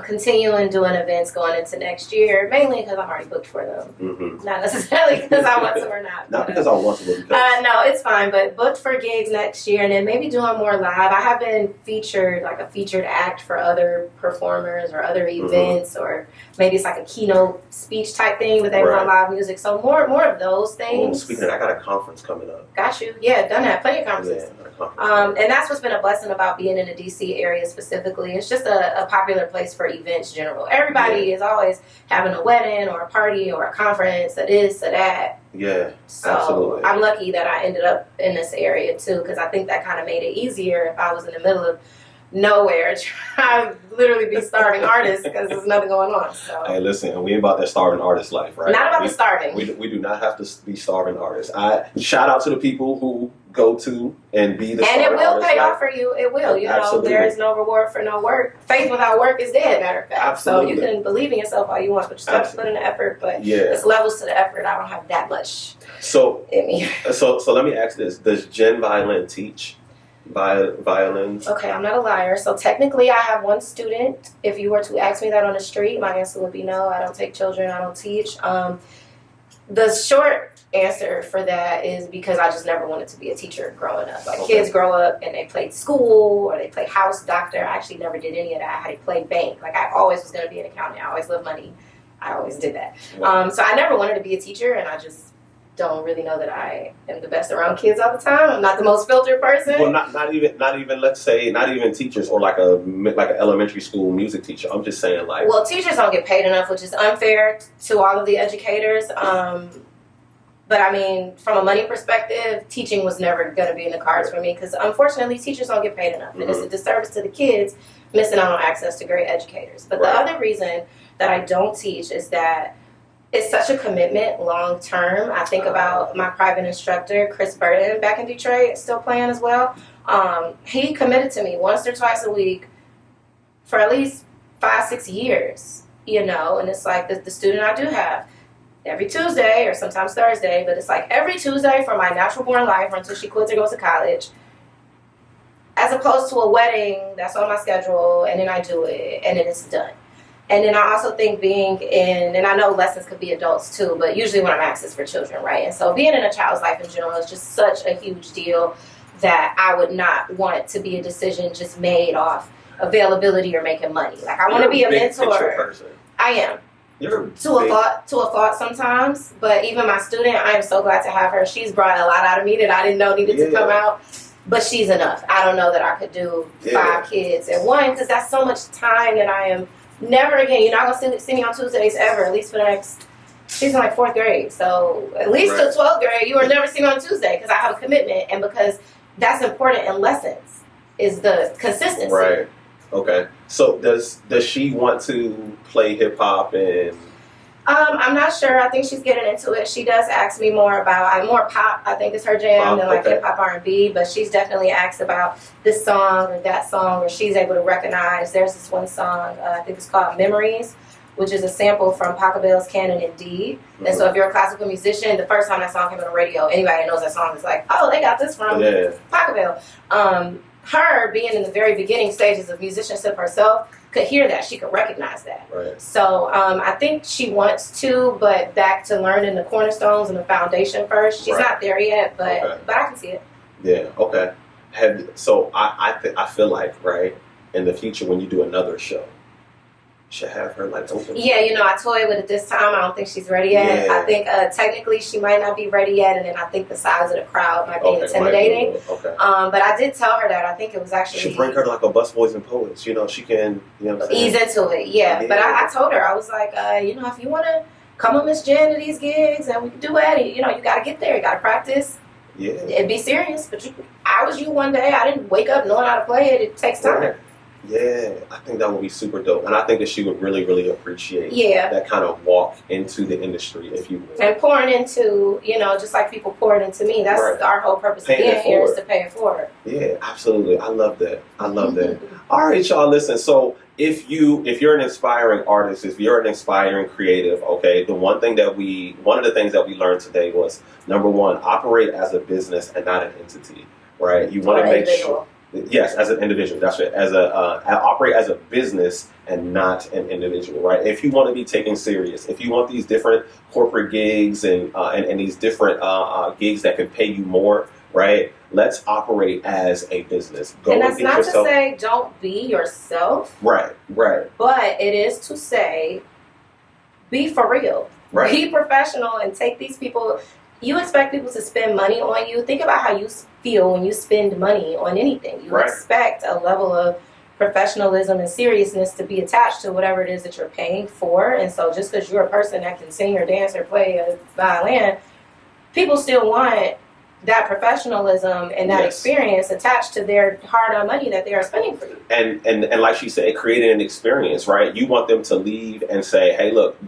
B: Continuing doing events going into next year, mainly because I'm already booked for them. Mm-hmm. Not necessarily because I want to or not.
A: Not because I want to, but because...
B: no, it's fine, but booked for gigs next year, and then maybe doing more live. I have been featured, like a featured act for other performers or other events, or maybe it's like a keynote speech type thing, but they want live music. So more of those things.
A: Speaking of that, I got a conference coming up.
B: Got you. Yeah, done that. Plenty of conferences.
A: Yeah,
B: and that's what's been a blessing about being in the DC area specifically. It's just a popular place for events general. Everybody is always having a wedding or a party or a conference, a this, a that.
A: Yeah,
B: so
A: absolutely.
B: I'm lucky that I ended up in this area too, because I think that kind of made it easier if I was in the middle of nowhere trying to literally be starving artists because there's nothing going on. So.
A: Hey, listen, we ain't about that starving artist life, right?
B: Not about the starving.
A: We do not have to be starving artists. I shout out to the people who go to and be the starving artist.
B: And it will pay off for you. It will. You
A: Absolutely.
B: know, there is no reward for no work. Faith without work is dead, matter of fact.
A: Absolutely.
B: So you can believe in yourself all you want, but you still have to put in the effort. But it's levels to the effort. I don't have that much in me.
A: So let me ask this. Does Jen Violin teach violin?
B: Okay, I'm not a liar. So technically I have one student. If you were to ask me that on the street, my answer would be no. I don't take children. I don't teach. The short answer for that is because I just never wanted to be a teacher growing up. Like kids grow up and they played school or they play house doctor. I actually never did any of that. I had to play bank. Like I always was going to be an accountant. I always loved money. I always did that. Wow. So I never wanted to be a teacher, and I just don't really know that I am the best around kids all the time. I'm not the most filtered person.
A: Well, not even let's say not even teachers or like an elementary school music teacher. I'm just saying like.
B: Well, teachers don't get paid enough, which is unfair to all of the educators. But I mean, from a money perspective, teaching was never going to be in the cards for me because unfortunately, teachers don't get paid enough, and it's a disservice to the kids missing out on access to great educators. But the other reason that I don't teach is that it's such a commitment long term. I think about my private instructor, Chris Burton, back in Detroit, still playing as well. He committed to me once or twice a week for at least 5-6 years, and it's like the student I do have every Tuesday or sometimes Thursday, but it's like every Tuesday for my natural born life or until she quits or goes to college, as opposed to a wedding that's on my schedule and then I do it and then it's done. And then I also think and I know lessons could be adults too, but usually when I'm asked it's for children, right? And so being in a child's life in general is just such a huge deal that I would not want to be a decision just made off availability or making money. Like I want to be a mentor. I am. To a fault sometimes, but even my student, I am so glad to have her. She's brought a lot out of me that I didn't know needed to come out, but she's enough. I don't know that I could do 5 kids at one because that's so much time that I am never again. You're not going to see me on Tuesdays ever, at least for the next, she's in like 4th grade. So at least to 12th grade, you will never see me on Tuesday because I have a commitment and because that's important in lessons is the consistency.
A: Right. Okay. So does she want to play hip hop and?
B: I'm not sure. I think she's getting into it. She does ask me more about more pop. I think is her jam than like hip hop R&B. But she's definitely asked about this song or that song, or she's able to recognize. There's this one song I think it's called "Memories," which is a sample from Pachelbel's "Canon in D." And so if you're a classical musician, the first time that song came on the radio, anybody that knows that song is like, oh, they got this from Pachelbel. Her being in the very beginning stages of musicianship herself, could hear that. She could recognize that.
A: Right.
B: So I think she wants to, but back to learning the cornerstones and the foundation first. She's not there yet, but I can see it.
A: Yeah. Okay. So I feel like, right, in the future when you do another show, you should have her like open.
B: Yeah, I toyed with it this time. I don't think she's ready yet.
A: Yeah.
B: I think technically she might not be ready yet, and then I think the size of the crowd might be intimidating.
A: Okay.
B: But I did tell her that. I think it was actually.
A: You should bring her to like a Busboys and Poets. She can, what I'm saying?
B: Ease into it, yeah. But I told her, I was like, if you want to come on Miss Jen to these gigs, and we can do it, you got to get there. You got to practice.
A: Yeah.
B: And be serious. But I was you one day. I didn't wake up knowing how to play it. It takes time.
A: Right. Yeah, I think that would be super dope. And I think that she would really, really appreciate that kind of walk into the industry, if you will. And
B: pouring into, just like people poured into me. That's our whole purpose of being here is to pay it forward.
A: Yeah, absolutely. I love that. All right, y'all, listen. So if you're an inspiring artist, if you're an inspiring creative, okay, one of the things that we learned today was, number one, operate as a business and not an entity, right? You want to make sure. Yes, as an individual. That's it. Operate as a business and not an individual, right? If you want to be taken serious, if you want these different corporate gigs and these different gigs that can pay you more, right? Let's operate as a business.
B: And that's not to say don't be yourself.
A: Right.
B: But it is to say be for real. Right. Be professional and take these people. You expect people to spend money on you. Think about how you feel when you spend money on anything. You expect a level of professionalism and seriousness to be attached to whatever it is that you're paying for. And so just because you're a person that can sing or dance or play a violin, people still want that professionalism and that experience attached to their hard-earned money that they are spending for you.
A: And like she said, creating an experience, right? You want them to leave and say, hey, look,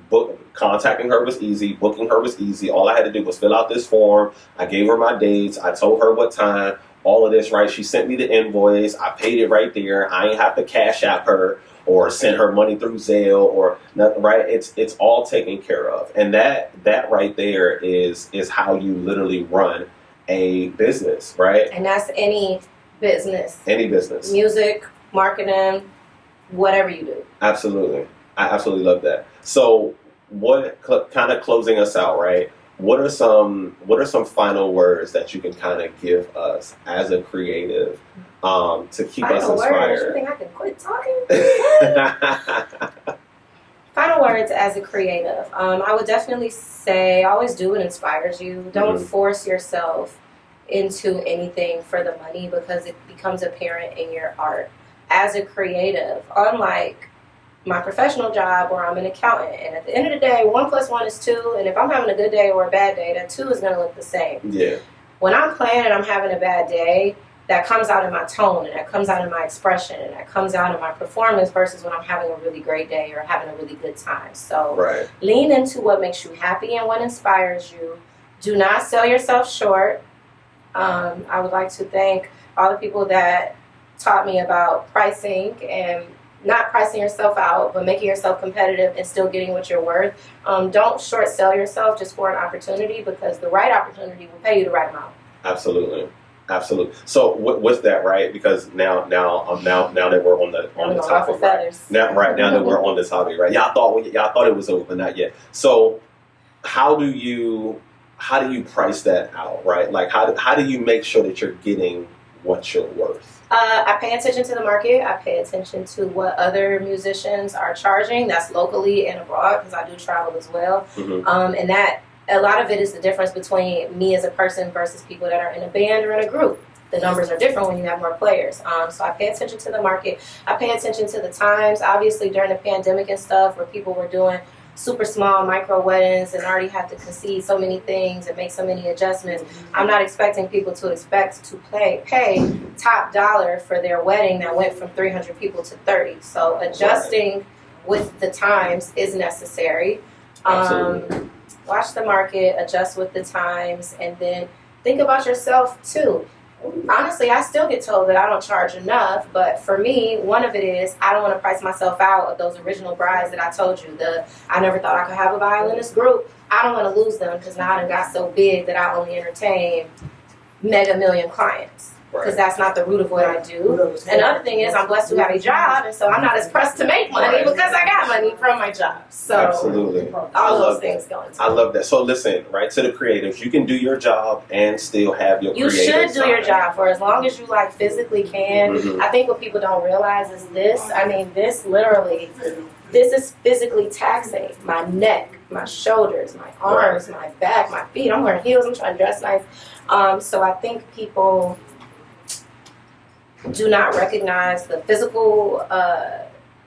A: contacting her was easy, booking her was easy. All I had to do was fill out this form. I gave her my dates. I told her what time, all of this, right? She sent me the invoice. I paid it right there. I ain't have to cash out her or send her money through Zelle or nothing, right? It's all taken care of. And that right there is how you literally run a business, right?
B: And that's any business.
A: Any business.
B: Music, marketing, whatever you do.
A: Absolutely. I absolutely love that. So what kind of closing us out, right? What are some final words that you can kind of give us as a creative to keep us inspired?
B: You think I can quit talking? Final words as a creative. I would definitely say always do what inspires you. Don't force yourself into anything for the money because it becomes apparent in your art. As a creative, unlike my professional job where I'm an accountant, and at the end of the day, 1 + 1 is 2, and if I'm having a good day or a bad day, that 2 is going to look the same.
A: Yeah.
B: When I'm playing and I'm having a bad day, that comes out in my tone, and that comes out in my expression, and that comes out in my performance versus when I'm having a really great day or having a really good time. So lean into what makes you happy and what inspires you. Do not sell yourself short. I would like to thank all the people that taught me about pricing and not pricing yourself out, but making yourself competitive and still getting what you're worth. Don't short sell yourself just for an opportunity because the right opportunity will pay you the right amount.
A: Absolutely. So with that, right? Because now that we're on the topic, right? Now that we're on the topic, right? Y'all thought it was over, but not yet. So how do you price that out, right? Like how do you make sure that you're getting what you're worth?
B: I pay attention to the market. I pay attention to what other musicians are charging. That's locally and abroad because I do travel as well. And that a lot of it is the difference between me as a person versus people that are in a band or in a group. The numbers are different when you have more players. So I pay attention to the market. I pay attention to the times. Obviously, during the pandemic and stuff where people were doing super small micro weddings and already have to concede so many things and make so many adjustments. I'm not expecting people to pay top dollar for their wedding that went from 300 people to 30. So adjusting with the times is necessary. Watch the market, adjust with the times, and then think about yourself too. Honestly, I still get told that I don't charge enough, but for me, one of it is I don't want to price myself out of those original brides that I told you. I never thought I could have a violinist group. I don't want to lose them because now I done got so big that I only entertain mega million clients. because that's not the root of what I do. And the other thing is I'm blessed to have a job, and so I'm not as pressed to make money because I got money from my job. So
A: absolutely,
B: all those things go into it.
A: I love that. So listen, right, to the creatives, you can do your job and still have your
B: You should do your job for as long as you like physically can.
A: Mhm.
B: I think what people don't realize is this. I mean, this literally, this is physically taxing my neck, my shoulders, my arms, my back, my feet. I'm wearing heels. I'm trying to dress nice. So I think people do not recognize the physical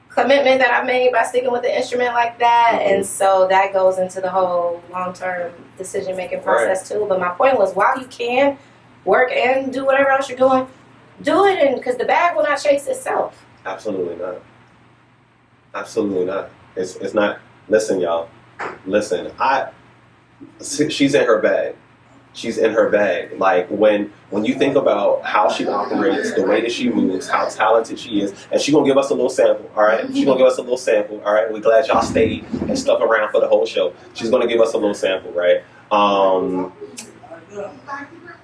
B: commitment that I've made by sticking with the instrument like that.
A: Mhm.
B: And so that goes into the whole long-term decision-making process too. But my point was, while you can work and do whatever else you're doing, do it, and because the bag will not chase itself.
A: Absolutely not. Absolutely not. It's not. Listen, y'all. Listen. She's in her bag. She's in her bag. Like when you think about how she operates, the way that she moves, how talented she is, and she's gonna give us a little sample, all right? She's gonna give us a little sample, all right? We're glad y'all stayed and stuck around for the whole show. She's gonna give us a little sample, right?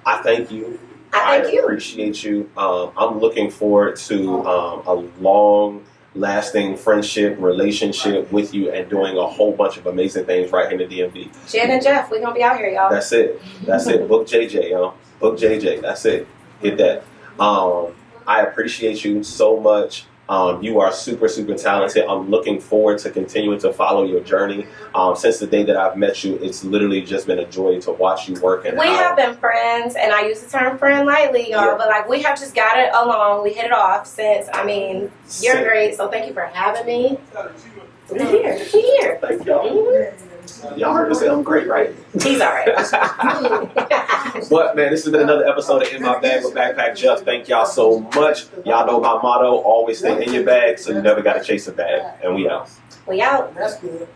A: I thank you.
B: I thank you.
A: Appreciate you. I'm looking forward to a long-lasting friendship, relationship with you, and doing a whole bunch of amazing things right here in the DMV.
B: Jen and Jeff, we're gonna be out here, y'all.
A: That's it. That's it. Book JJ, yo. Book JJ. That's it. Hit that. I appreciate you so much. You are super, super talented. I'm looking forward to continuing to follow your journey. Since the day that I've met you, it's literally just been a joy to watch you work. And
B: we have been friends, and I use the term friend lightly, y'all, but like we have just got it along. We hit it off since, I mean, you're great, so thank you for having me. We're here.
A: Thank y'all. Y'all heard me say I'm great, right?
B: He's all right.
A: But man, this has been another episode of In My Bag with Backpack Jeff. Thank y'all so much. Y'all know my motto: always stay in your bag, so you never got to chase a bag. And we out.
B: We out.
C: That's good.